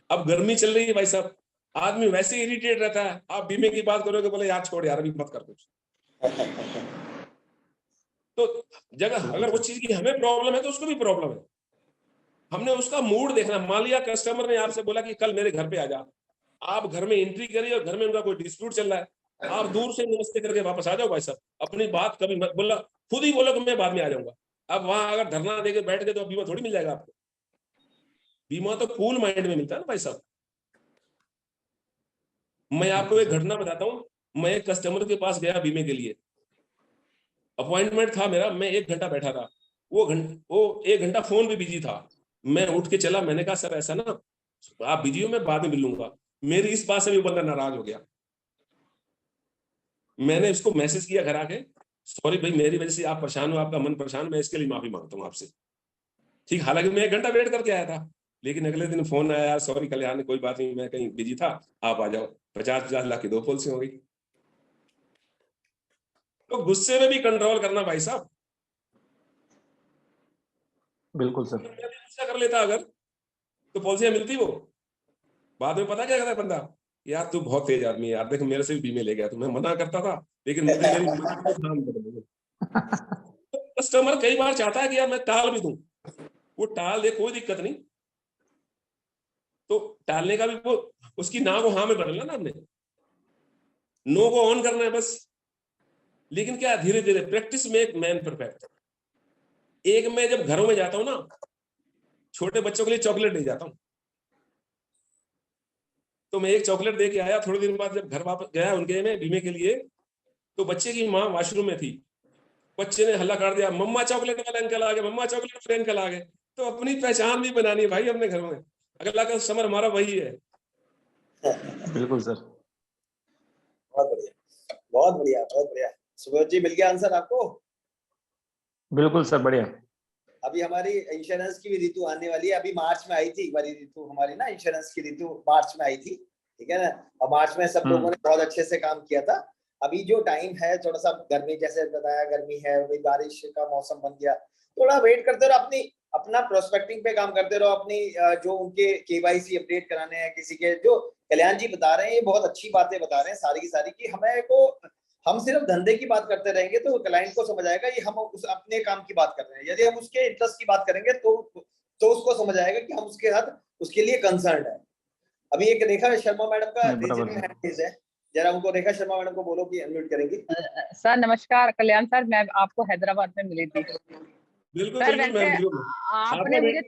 अब गर्मी चल रही है भाई साहब, आदमी वैसे ही इरिटेट रहता है, आप बीमे की बात करोगे बोले यार छोड़ यार अभी मत कर कुछ। तो जगह अगर वो चीज की हमें प्रॉब्लम है तो उसको भी प्रॉब्लम है, हमने उसका मूड देखना। मान लिया कस्टमर ने आपसे बोला कि कल मेरे घर पे आ जा, आप घर में एंट्री करिए और घर में उनका कोई डिस्प्यूट चल रहा है, आप दूर से नमस्ते करके वापस आ जाओ भाई साहब, अपनी बात कभी मत बोला, खुद ही बोलो कि मैं बाद में आ जाऊंगा। अब वहां अगर धरना देके बैठ गए तो बीमा थोड़ी मिल जाएगा आपको, बीमा तो कूल माइंड में मिलता है ना भाई साहब। मैं आपको एक घटना बताता हूँ, मैं एक कस्टमर के पास गया बीमे के लिए, अपॉइंटमेंट था मेरा, मैं 1 घंटा बैठा था, वो 1 घंटा फोन पे बिजी था। मैं उठ के चला, मैंने कहा सर ऐसा ना, आप बिजी हो, मैं बाद में मिलूंगा। मेरी इस बात से भी बंदा नाराज हो गया। मैंने उसको मैसेज किया घर आके, सॉरी भाई मेरी वजह से आप परेशान हो, आपका मन परेशान, मैं इसके लिए माफी मांगता हूँ आपसे। ठीक, हालांकि मैं 1 घंटा वेट करके आया था, लेकिन अगले दिन फोन आया, यार सॉरी कल्याण, कोई बात नहीं, मैं कहीं बिजी था, आप आ जाओ। 50-50 लाख की 2 पॉलिसी हो गई। तो गुस्से में भी कंट्रोल करना भाई साहब। बिल्कुल सर। मैं भी गुस्सा कर लेता अगर, तो पॉलिसियां मिलती वो। बाद में पता क्या कहता है बंदा, यार तू बहुत तेज आदमी है यार, देख मेरे से भी बीमे ले गया, तो मैं मना करता था लेकिन मुझे मेरी कस्टमर कई बार चाहता है कि यार मैं टाल भी दूं, वो टाल दे, कोई दिक्कत नहीं, तो टालने का भी वो उसकी ना को हाँ में बदलना ना, हमने नो को ऑन करना है बस। लेकिन क्या, धीरे धीरे प्रैक्टिस में एक मैन परफेक्ट। एक मैं जब घरों में जाता हूँ ना, छोटे बच्चों के लिए चॉकलेट ले जाता हूँ, तो मैं एक चॉकलेट दे के आया, थोड़ी देर बाद जब घर वापस गया उनके में बीमे के लिए, तो बच्चे की माँ वॉशरूम में थी, बच्चे ने हल्ला कर दिया, मम्मा चॉकलेट वाले अंकल आ गए, मम्मा चॉकलेट वाले अंकल आ गए। तो अपनी पहचान भी बनानी है भाई अपने घर में, अगला कस्टमर हमारा वही है। बिल्कुल सर। बहुत बढ़िया, बहुत बढ़िया, बहुत बढ़िया। सुबोध जी, मिल गया आंसर आपको? बिल्कुल सर, बढ़िया। अभी हमारी इंश्योरेंस की भी ऋतु आने वाली है, अभी मार्च में आई थी हमारी ऋतु, हमारी ना इंश्योरेंस की ऋतु मार्च में आई थी, ठीक है ना। और मार्च में सब लोगों ने बहुत अच्छे से काम किया था। अभी जो टाइम है थोड़ा सा गर्मी, जैसे बताया गर्मी है, वही बारिश का मौसम बन गया, थोड़ा वेट करते रहो, अपना प्रोस्पेक्टिंग पे काम करते रहो, अपनी जो उनके KYC अपडेट कराने हैं किसी के, जो कल्याण जी बता रहे हैं ये बहुत अच्छी बातें बता रहे हैं सारी की सारी, कि हमें को हम सिर्फ धंधे की बात करते रहेंगे तो क्लाइंट को समझ आएगा ये हम उस अपने काम की बात कर रहे हैं। यदि हम उसके इंटरेस्ट की बात करेंगे तो उसको समझ आएगा कि हम उसके साथ उसके लिए कंसर्न है। अभी एक रेखा शर्मा मैडम का बराबर हैंड रेज है, जरा उनको रेखा शर्मा मैडम को बोलो कि अनम्यूट करेंगी। सर नमस्कार कल्याण सर, मैं आपको हैदराबाद में मिली थी। बिल्कुल सर बिल्कुल मैम, वैसे बिल्कुल। आपने मुझे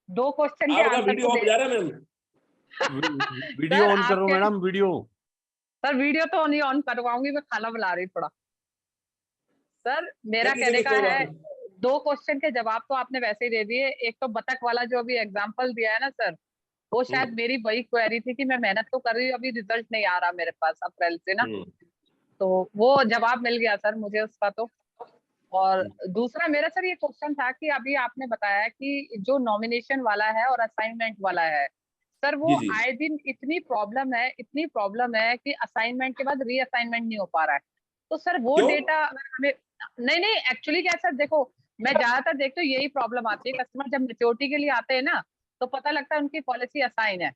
दो क्वेश्चन के आपका आंसर वीडियो तो ऑफ जा रहा है मैम। वीडियो सर, ऑन करो आपके- मैडम, वीडियो। सर वीडियो तो नहीं ऑन करवाऊंगी, मैं खाना बना रही थोड़ा। सर मेरा चलिए, कहने चलिए, का कोई बात है, नहीं। 2 क्वेश्चन के जवाब तो आपने वैसे ही दे दिए। एक तो बतख वाला जो अभी एग्जांपल दिया है ना सर, वो शायद मेरी वही क्वेरी थी कि मैं मेहनत तो कर रही हूँ, अभी रिजल्ट नहीं आ रहा मेरे पास अप्रैल से ना, तो वो जवाब मिल गया सर मुझे उसका तो। और दूसरा मेरा सर ये क्वेश्चन था कि अभी आपने बताया कि जो नॉमिनेशन वाला है और असाइनमेंट वाला है सर, वो जी, जी। आए दिन इतनी प्रॉब्लम है कि असाइनमेंट के बाद रीअसाइनमेंट नहीं हो पा रहा है। तो सर वो क्यों? डेटा हमें नहीं एक्चुअली क्या है सर, देखो मैं ज्यादातर देखती हूँ यही प्रॉब्लम आती है, कस्टमर जब मैच्योरिटी के लिए आते हैं ना तो पता लगता है उनकी पॉलिसी असाइन है,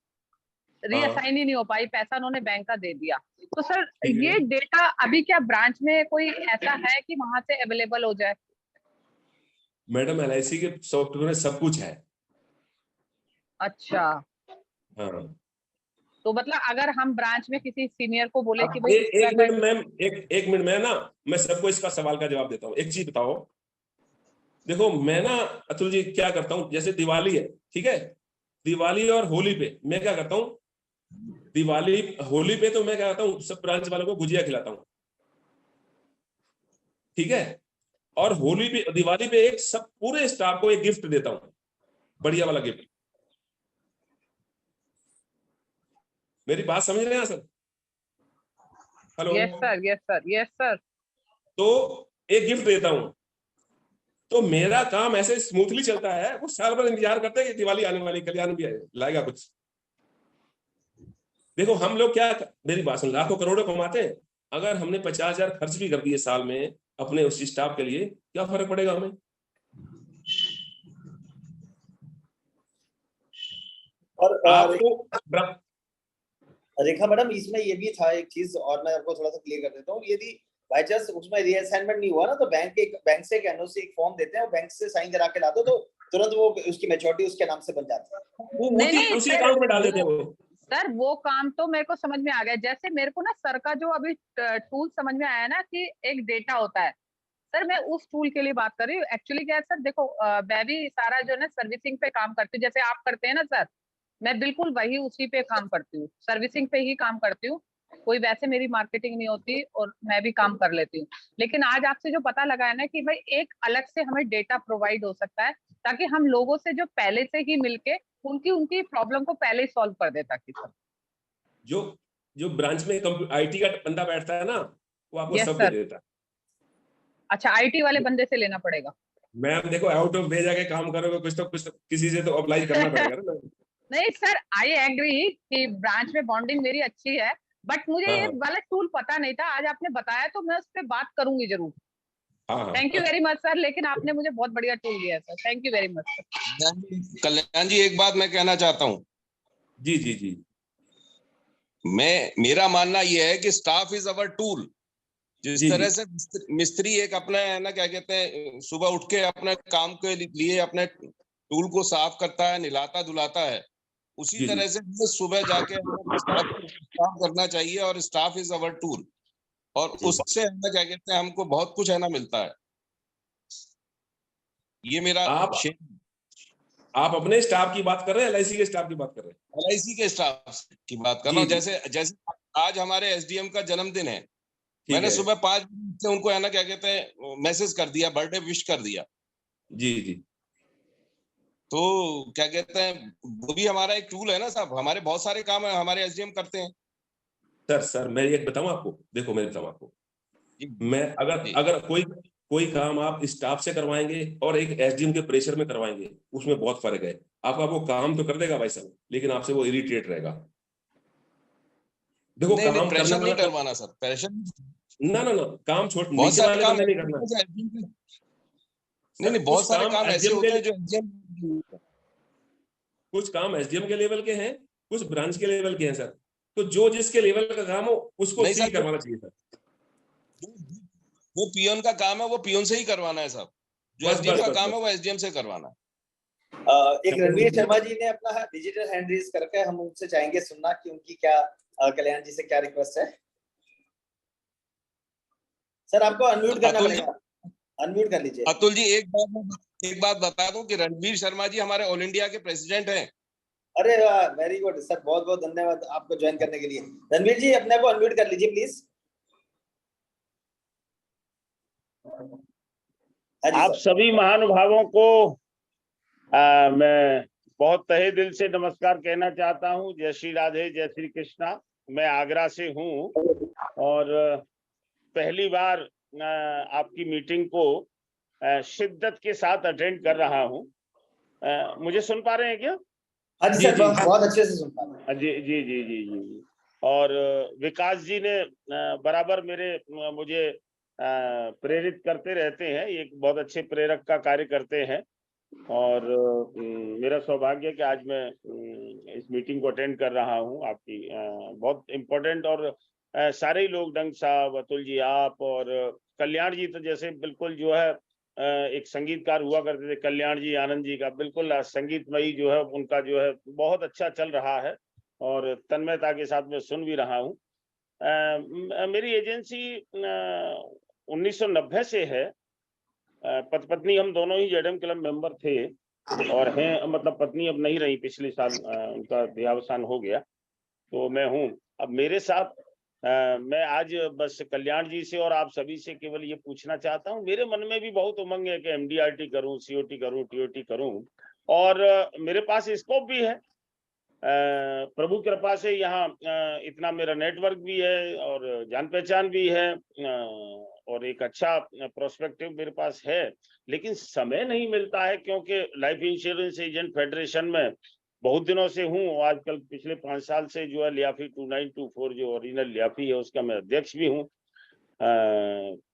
रीअसाइन ही नहीं हो पाई, पैसा उन्होंने बैंक का दे दिया। तो सर ठीक है। ये डेटा अभी क्या ब्रांच में कोई ऐसा है कि वहां से अवेलेबल हो जाए? मैडम LIC के सॉफ्टवेयर में सब कुछ है। अच्छा, हाँ। तो मतलब अगर हम ब्रांच में किसी सीनियर को बोले कि अब भाई एक मिनट मैम, एक मिनट में ना, मैं सबको इसका सवाल का जवाब देता हूँ। एक चीज बताओ, देखो मैं ना अतुल जी क्या करता हूँ, जैसे दिवाली है, ठीक है, दिवाली और होली पे मैं क्या करता हूँ, होली पे तो मैं क्या करता हूँ, सब ब्रांच वालों को गुजिया खिलाता हूँ, ठीक है, और होली पे दिवाली पे एक सब पूरे स्टाफ को एक गिफ्ट देता हूँ, बढ़िया वाला गिफ्ट। मेरी बात समझ रहे हैं sir? Hello? Yes sir, yes sir, yes sir. तो एक गिफ्ट देता हूं, तो मेरा काम ऐसे स्मूथली चलता है, वो साल भर इंतजार करते हैं कि दिवाली आने वाली, कल्याण भी लाएगा कुछ। देखो हम लोग क्या, मेरी बात सुन, लाखों करोड़ों कमाते हैं, अगर हमने 50,000 खर्च भी कर दिए साल में अपने उस स्टाफ के लिए, क्या फर्क पड़ेगा हमें? और आपको रेखा मैडम इसमें ये भी था एक चीज, और मैं आपको थोड़ा सा क्लियर कर देता हूँ। यदि बाई चांस उसमें रीअसाइनमेंट नहीं हुआ ना, तो बैंक से एक एनओसी एक फॉर्म देते हैं, और बैंक से साइन करा के ला दो, तो तुरंत वो उसकी मैच्योरिटी उसके नाम से बन जाती है। उसी अकाउंट में डाल देते हैं वो। सर वो काम तो मेरे को समझ में आ गया। जैसे मेरे को ना सर का जो अभी टूल समझ में आया ना कि एक डेटा होता है, सर मैं उस टूल के लिए बात कर रही हूँ। एक्चुअली क्या है सर, देखो मैं भी सारा जो है ना सर्विसिंग पे काम करती हूँ, जैसे आप करते हैं ना सर, मैं बिल्कुल वही उसी पे काम करती हूँ, सर्विसिंग पे ही काम करती हूँ। कोई वैसे मेरी मार्केटिंग नहीं होती और मैं भी काम कर लेती हूँ। लेकिन आज आपसे जो पता लगा है ना कि भाई एक अलग से हमें डेटा प्रोवाइड हो सकता है, ताकि हम लोगों से जो पहले से ही मिलके उनकी प्रॉब्लम को पहले ही सॉल्व कर दे, ताकि सर जो ब्रांच में IT का बंदा बैठता है ना, वो आपको यस सब दे सर। देता है। अच्छा, IT वाले बंदे से लेना पड़ेगा? मैम देखो, आउट ऑफ भेजा के काम करोगे, कुछ तो किसी से तो अप्लाई करना पड़ेगा ना। नहीं सर, आई एग्री कि ब्रांच में बॉन्डिंग मेरी अच्छी है, बट मुझे ये वाला टूल पता नहीं था। आज आपने बताया तो मैं उस पर बात करूंगी जरूर। Thank you very much sir, लेकिन आपने मुझे बहुत बढ़िया टूल दिया है sir, thank you very much sir. Kalyan ji एक बात मैं कहना चाहता हूँ। जी जी जी। मेरा मानना यह है कि स्टाफ इज अवर टूल। जिस तरह से मिस्त्री एक अपना है ना, क्या कहते हैं, सुबह उठ के अपने काम के लिए अपने टूल को साफ करता है, निलाता धुलाता है, उसी तरह से सुबह जाके स्टाफ काम करना चाहिए, और स्टाफ इज अवर टूल, और उससे है ना, क्या कहते हैं, हमको बहुत कुछ है ना मिलता है। ये मेरा आप अपने स्टाफ की बात कर रहे हैं, LIC के स्टाफ की बात कर रहे हैं? LIC के स्टाफ की बात कर रहा हूँ। जैसे आज हमारे SDM का जन्मदिन है, मैंने सुबह 5 बजे से उनको है ना, क्या कहते हैं, मैसेज कर दिया, बर्थडे विश कर दिया। जी जी। तो क्या कहते हैं, वो भी हमारा एक टूल है ना साहब। हमारे बहुत सारे काम है हमारे SDM करते हैं। सर मैं एक बताऊं आपको, देखो मैं बताऊं आपको, मैं अगर कोई काम आप स्टाफ से करवाएंगे और एक SDM के प्रेशर में करवाएंगे, उसमें बहुत फर्क है। आपका वो काम तो कर देगा भाई साहब, लेकिन आपसे वो इरिटेट रहेगा। देखो नहीं, काम प्रेशर करने नहीं वाला करवाना सर, प्रेशर ना काम छोड़, बहुत नीचे सारे वाले काम बंदे नहीं करना। नहीं, बहुत सारे काम ऐसे होते हैं जो कुछ काम SDM के लेवल के हैं, कुछ ब्रांच के लेवल के हैं सर। तो जो जिसके लेवल का काम हो उसको फ्री करवाना चाहिए सर। वो पियोन का काम है, वो पियोन से ही करवाना है सब। जो बस, एसडीएम बस, का बस, काम बस। है वो एसडीएम से करवाना है। एक रणवीर शर्मा जी ने अपना डिजिटल हैंड रेज करके, हम उनसे चाहेंगे सुनना कि उनकी क्या कल्याण जी से क्या रिक्वेस्ट है। सर आपको अनम्यूट करना अतुल जी, पड़ेगा, अनम्यूट कर लीजिए। अतुल जी एक बात बता दूं कि रणवीर शर्मा जी हमारे ऑल इंडिया के प्रेसिडेंट हैं। अरे वाह, वेरी गुड सर, बहुत बहुत धन्यवाद आपको ज्वाइन करने के लिए। रणवीर जी अपने को अनम्यूट कर लीजिए प्लीज। हाँ जी आप सर। सभी महानुभावों को मैं बहुत तहे दिल से नमस्कार कहना चाहता हूं। जय श्री राधे, जय श्री कृष्णा। मैं आगरा से हूं और पहली बार आपकी मीटिंग को शिद्दत के साथ अटेंड कर रहा हूं। मुझे सुन पा रहे हैं क्या? हाँ जी सर, बहुत अच्छे से सुन पा रहे हैं। जी जी जी जी जी। और विकास जी ने बराबर मुझे प्रेरित करते रहते हैं। एक बहुत अच्छे प्रेरक का कार्य करते हैं और मेरा सौभाग्य है कि आज मैं इस मीटिंग को अटेंड कर रहा हूं। आपकी बहुत इम्पोर्टेंट और सारे ही लोग, डंग साहब, अतुल जी, आप और कल्याण जी तो जैसे बिल्कुल जो है एक संगीतकार हुआ करते थे कल्याण जी, आनंद जी का बिल्कुल संगीतमयी जो है उनका जो है बहुत अच्छा चल रहा है और तन्मयता के साथ मैं सुन भी रहा हूँ। मेरी एजेंसी 1990 से है। पति पत्नी हम दोनों ही जेडएम क्लब मेंबर थे और हैं, मतलब पत्नी अब नहीं रही, पिछले साल उनका देहावसान हो गया, तो मैं हूँ अब मेरे साथ। मैं आज बस कल्याण जी से और आप सभी से केवल ये पूछना चाहता हूँ। मेरे मन में भी बहुत उमंग है कि एमडीआरटी करूँ, सीओटी करूँ, टीओटी करूँ और मेरे पास स्कोप भी है। प्रभु कृपा से यहाँ इतना मेरा नेटवर्क भी है और जान पहचान भी है और एक अच्छा प्रोस्पेक्टिव मेरे पास है, लेकिन समय नहीं मिलता है क्योंकि लाइफ इंश्योरेंस एजेंट फेडरेशन में बहुत दिनों से हूँ। आजकल पिछले 5 साल से जो है लियाफी 2924 जो ओरिजिनल लियाफी है उसका मैं अध्यक्ष भी हूँ।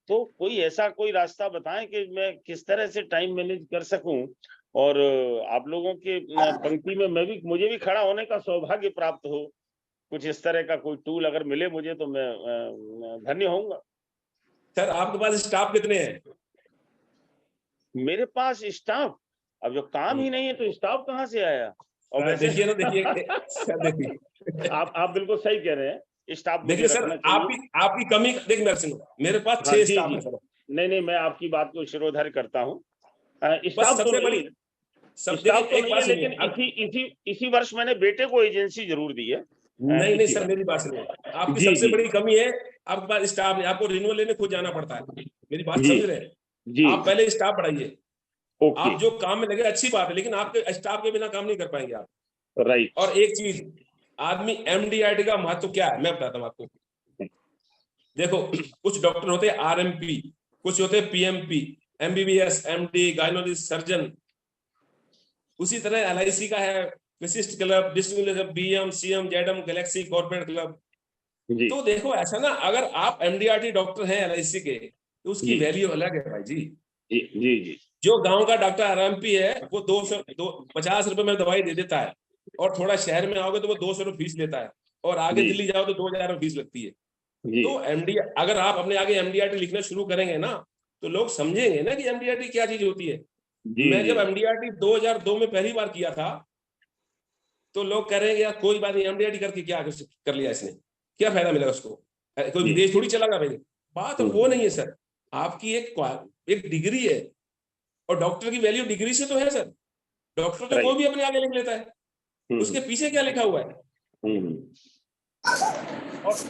तो कोई ऐसा कोई रास्ता बताएं कि मैं किस तरह से टाइम मैनेज कर सकूं और आप लोगों के पंक्ति में मुझे भी खड़ा होने का सौभाग्य प्राप्त हो। कुछ इस तरह का कोई टूल अगर मिले मुझे तो मैं धन्य होऊंगा। सर आपके पास स्टाफ कितने हैं? मेरे पास स्टाफ, अब जो काम ही नहीं है तो स्टाफ कहाँ से आया? और वैसे देखिए ना, देखिए आप बिल्कुल सही कह रहे हैं। स्टाफ देखिए सर, आपकी कमी देख मेरे पास 6 स्टाफ है सर। नहीं, मैं आपकी बात को शिरोधार्य करता हूँ। स्टाफ सबसे बड़ी स्टाफ तो नहीं है, लेकिन इसी वर्ष मैंने बेटे को एजेंसी जरूर दी है। नहीं सर, मेरी बात सुनिए, आपकी सबसे बड़ी कमी है आपके पास स्टाफ नहीं, आपको रिन्यूअल लेने खुद जाना पड़ता है। मेरी बात समझ रहे हैं? आप पहले स्टाफ बढ़ाइए। आप जो काम में लगे अच्छी बात है, लेकिन आपके स्टाफ के बिना काम नहीं कर पाएंगे आप। राइट। और एक चीज, आदमी एमडीआरटी का महत्व क्या है मैं बताता हूँ आपको। देखो, कुछ डॉक्टर होते हैं आरएमपी, कुछ होते हैं PMP, MBBS, MD, gynaecologist, surgeon. उसी तरह एलआईसी का है विशिष्ट club, district club, BM, CM, ZM, galaxy, corporate club. तो देखो ऐसा ना, अगर आप एमडीआरटी डॉक्टर हैं एलआईसी के तो उसकी वैल्यू अलग है भाई जी। जी। जो गांव का डॉक्टर आरएमपी है वो 250 रुपए में दवाई दे देता है, और थोड़ा शहर में आओगे तो वो 200 रुपए फीस लेता है, और आगे दिल्ली जाओ तो 2000 रुपए फीस लगती है। तो अगर आप अपने आगे एमडीआरटी लिखना शुरू करेंगे ना तो लोग समझेंगे ना कि एमडीआरटी क्या चीज होती है। मैं जब एमडीआरटी 2002 में पहली बार किया था तो लोग कह रहे हैं यार कोई बात नहीं, एमडीआरटी करके क्या कर लिया इसने, क्या फायदा मिला उसको, कोई विदेश थोड़ी चला गया भाई। बात वो नहीं है सर, आपकी एक डिग्री है और डॉक्टर की वैल्यू डिग्री से तो है सर। डॉक्टर तो कोई भी अपने आगे लिख लेता है, उसके पीछे क्या लिखा हुआ है।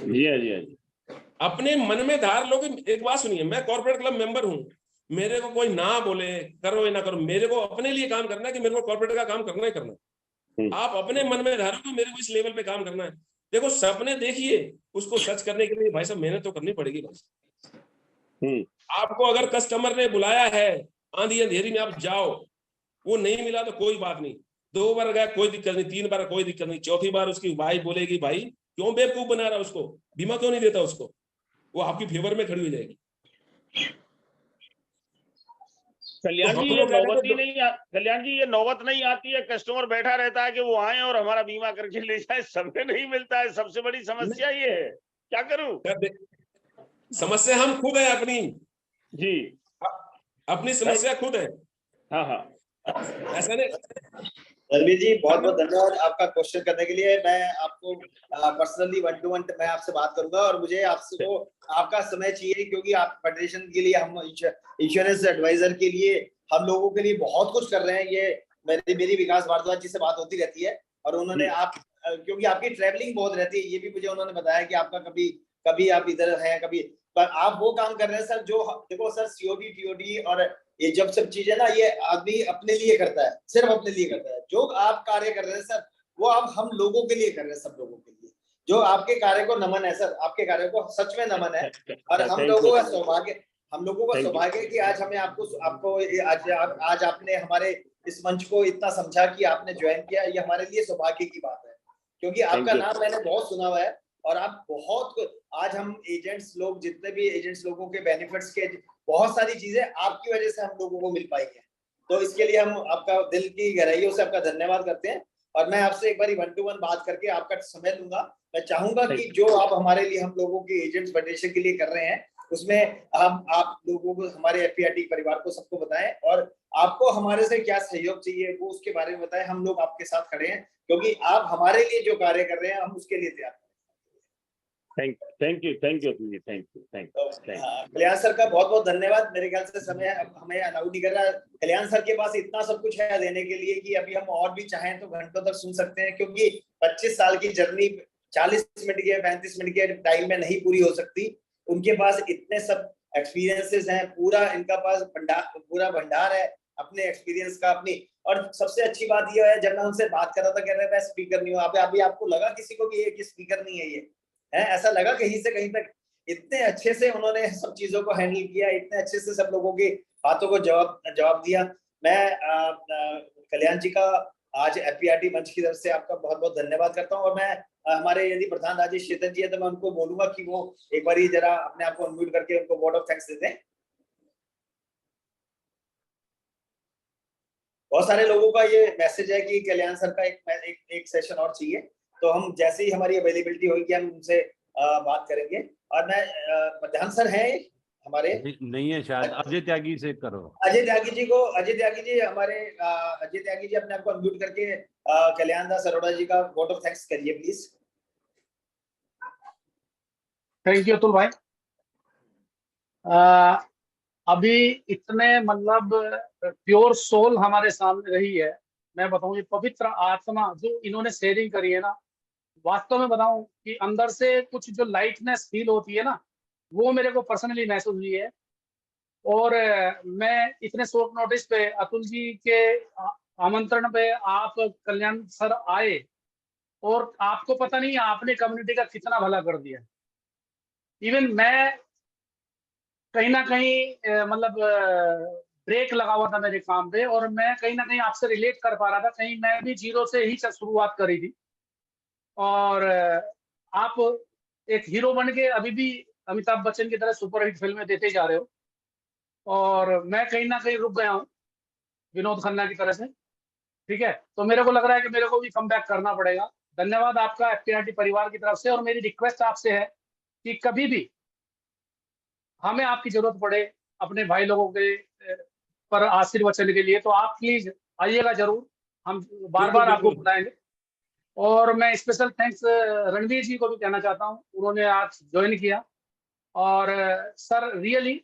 जी। अपने मन में धार लो कि, एक बात सुनिए, मैं कॉर्पोरेट क्लब मेंबर हूं, मेरे को कोई ना बोले करो या ना करो, मेरे को अपने लिए काम करना है कि मेरे को कॉर्पोरेट का काम करना ही करना है। आप अपने मन में धारो कि मेरे को इस लेवल पे काम करना है। देखो सपने देखिए, उसको सच करने के लिए भाई साहब मेहनत तो करनी पड़ेगी भाई। आपको अगर कस्टमर ने बुलाया है, आंधी अंधेरी में आप जाओ, वो नहीं मिला तो कोई बात नहीं, 2 बार गया कोई दिक्कत नहीं, 3 बार कोई दिक्कत नहीं, चौथी बार उसकी वाइफ बोलेगी भाई क्यों बेवकूफ बना रहा उसको, बीमा क्यों नहीं देता उसको, वो आपकी फेवर में खड़ी हो जाएगी। कल्याण जी ये नौबत नहीं आती है, कस्टमर बैठा रहता है कि वो आए और हमारा बीमा करके ले जाए, समय नहीं मिलता है, सबसे बड़ी समस्या ये है, क्या करूं। समस्या हम खुद है अपनी, जी अपनी समस्या खुद है। हाँ हाँ ऐसा नहीं, रणवीर जी बहुत बहुत धन्यवाद आपका क्वेश्चन करने के लिए। मैं आपको पर्सनली 1 to 1 मैं आपसे बात करूंगा, और मुझे आपसे को आपका समय चाहिए, क्योंकि आप फेडरेशन के लिए, हम इंश्योरेंस एडवाइजर के लिए, हम लोगों के लिए बहुत कुछ कर रहे हैं। ये मेरी विकास भारद्वाज जी से बात होती रहती है, और उन्होंने क्योंकि आपकी ट्रैवलिंग बहुत रहती है, ये भी मुझे उन्होंने बताया कि आपका कभी आप इधर हैं, कभी, पर आप वो काम कर रहे हैं सर जो, देखो सर, सीओडी टीओडी और ये जब सब चीजें ना, ये आदमी अपने लिए करता है, सिर्फ अपने लिए करता है। जो आप कार्य कर रहे हैं सर, वो आप हम लोगों के लिए कर रहे हैं, सब लोगों के लिए। जो आपके कार्य को नमन है सर, आपके कार्य को सच में नमन है। और हम लोगों का सौभाग्य कि आज हमें आपको आज आपने हमारे इस मंच को इतना समझा कि आपने ज्वाइन किया। ये हमारे लिए सौभाग्य की बात है, क्योंकि आपका नाम मैंने बहुत सुना हुआ है, और आप बहुत, आज हम एजेंट्स लोग, जितने भी एजेंट्स लोगों के बेनिफिट्स के बहुत सारी चीजें आपकी वजह से हम लोगों को मिल पाई है। तो इसके लिए हम आपका दिल की गहराइयों से आपका धन्यवाद करते हैं। और मैं आपसे एक बार 1 to 1 बात करके आपका समय लूंगा। मैं चाहूंगा कि जो आप हमारे लिए, हम लोगों के एजेंट्स फेडरेशन के लिए कर रहे हैं, उसमें हम आप लोगों को, हमारे एफपीआरटी परिवार को, सबको बताएं, और आपको हमारे से क्या सहयोग चाहिए वो उसके बारे में बताएं। हम लोग आपके साथ खड़े हैं, क्योंकि आप हमारे लिए जो कार्य कर रहे हैं, हम उसके लिए तैयार हैं। थैंक यू कल्याण सर का बहुत बहुत धन्यवाद। मेरे ख्याल से समय अब हमें अलाउ नहीं कर रहा। कल्याण सर के पास इतना सब कुछ है देने के लिए कि अभी हम और भी चाहें तो घंटों तक सुन सकते हैं, क्योंकि 25 साल की जर्नी 40 मिनट के 35 मिनट के टाइम में नहीं पूरी हो सकती। उनके पास इतने सब एक्सपीरियंसेस हैं, पूरा इनका पास पूरा भंडार है अपने एक्सपीरियंस का, अपनी। और सबसे अच्छी बात यह है, जब मैं उनसे बात कर रहा था, कह रहे मैं स्पीकर नहीं हूँ। अभी आपको लगा किसी को भी ये स्पीकर नहीं है, ये है, ऐसा लगा कहीं से कहीं तक। इतने अच्छे से उन्होंने सब चीजों को हैंडल किया, इतने अच्छे से सब लोगों की बातों को जवाब दिया। मैं कल्याण जी का आज एफपीआरटी मंच की तरफ से आपका बहुत बहुत धन्यवाद करता हूं। और मैं हमारे यदि प्रधान राजेश चेतन जी है, तो मैं उनको बोलूंगा कि वो एक बार ही जरा अपने आप को अनम्यूट करके उनको वोट ऑफ थैंक्स देते हैं। बहुत सारे लोगों का ये मैसेज है कि कल्याण सर का एक सेशन और चाहिए, तो हम जैसे ही हमारी अवेलेबिलिटी होगी हम उनसे बात करेंगे। और मैं प्रधान सर हैं हमारे, नहीं है शायद, अजय त्यागी से करो। अजय त्यागी जी हमारे अजय त्यागी जी अपने आप को अनम्यूट करके कल्याण दास अरोड़ा जी का वोट ऑफ थैंक्स करिए प्लीज। थैंक यू अतुल भाई। अभी इतने मतलब प्योर सोल हमारे सामने रही है। मैं बताऊं, ये पवित्र आत्मा जो इन्होंने शेयरिंग करी है ना, वास्तव में बताऊं कि अंदर से कुछ जो लाइटनेस फील होती है ना, वो मेरे को पर्सनली महसूस हुई है। और मैं इतने शॉर्ट नोटिस पे अतुल जी के आमंत्रण पे आप कल्याण सर आए, और आपको पता नहीं आपने कम्युनिटी का कितना भला कर दिया। इवन मैं कहीं ना कहीं मतलब ब्रेक लगा हुआ था मेरे काम पे, और मैं कहीं ना कहीं आपसे रिलेट कर पा रहा था। कहीं मैं भी जीरो से ही शुरुआत करी थी, और आप एक हीरो बन के अभी भी अमिताभ बच्चन की तरह सुपरहिट फिल्में देते जा रहे हो, और मैं कहीं ना कहीं रुक गया हूँ विनोद खन्ना की तरह से। ठीक है, तो मेरे को लग रहा है कि मेरे को भी कम बैक करना पड़ेगा। धन्यवाद आपका एफपीआरटी परिवार की तरफ से। और मेरी रिक्वेस्ट आपसे है कि कभी भी हमें आपकी जरूरत पड़े अपने भाई लोगों के पर आशीर्वचन के लिए, तो आप प्लीज आइएगा जरूर, हम बार बार आपको बुलाएंगे। और मैं स्पेशल थैंक्स रणवीर जी को भी कहना चाहता हूँ, उन्होंने आज ज्वाइन किया। और सर रियली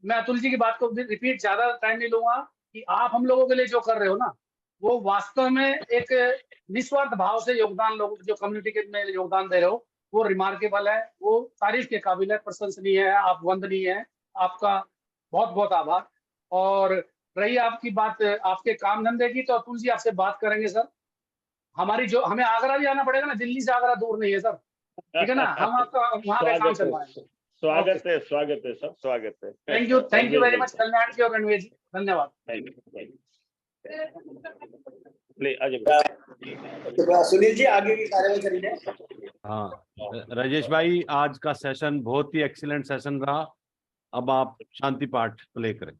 मैं अतुल जी की बात को रिपीट ज्यादा टाइम नहीं लूंगा कि आप हम लोगों के लिए जो कर रहे हो ना, वो वास्तव में एक निस्वार्थ भाव से योगदान, लोग जो कम्युनिटी के में योगदान दे रहे हो, वो रिमार्केबल है, वो तारीफ के काबिल है, प्रशंसनीय है, आप वंदनीय है। आपका बहुत बहुत आभार। और रही आपकी बात आपके काम धंधे की, तो अतुल जी आपसे बात करेंगे सर। हमारी जो, हमें आगरा भी आना पड़ेगा ना, दिल्ली से आगरा दूर नहीं है सर, ठीक है ना, हम आपका वहाँ पे काम चलवाएंगे। स्वागत है सब, स्वागत है। थैंक यू वेरी मच कल्याण जी और रणवीर जी, धन्यवाद। सुनील जी आगे की कार्यवाही करिए। हाँ राजेश भाई, आज का सेशन बहुत ही एक्सीलेंट सेशन रहा। अब आप शांति पाठ प्ले करें।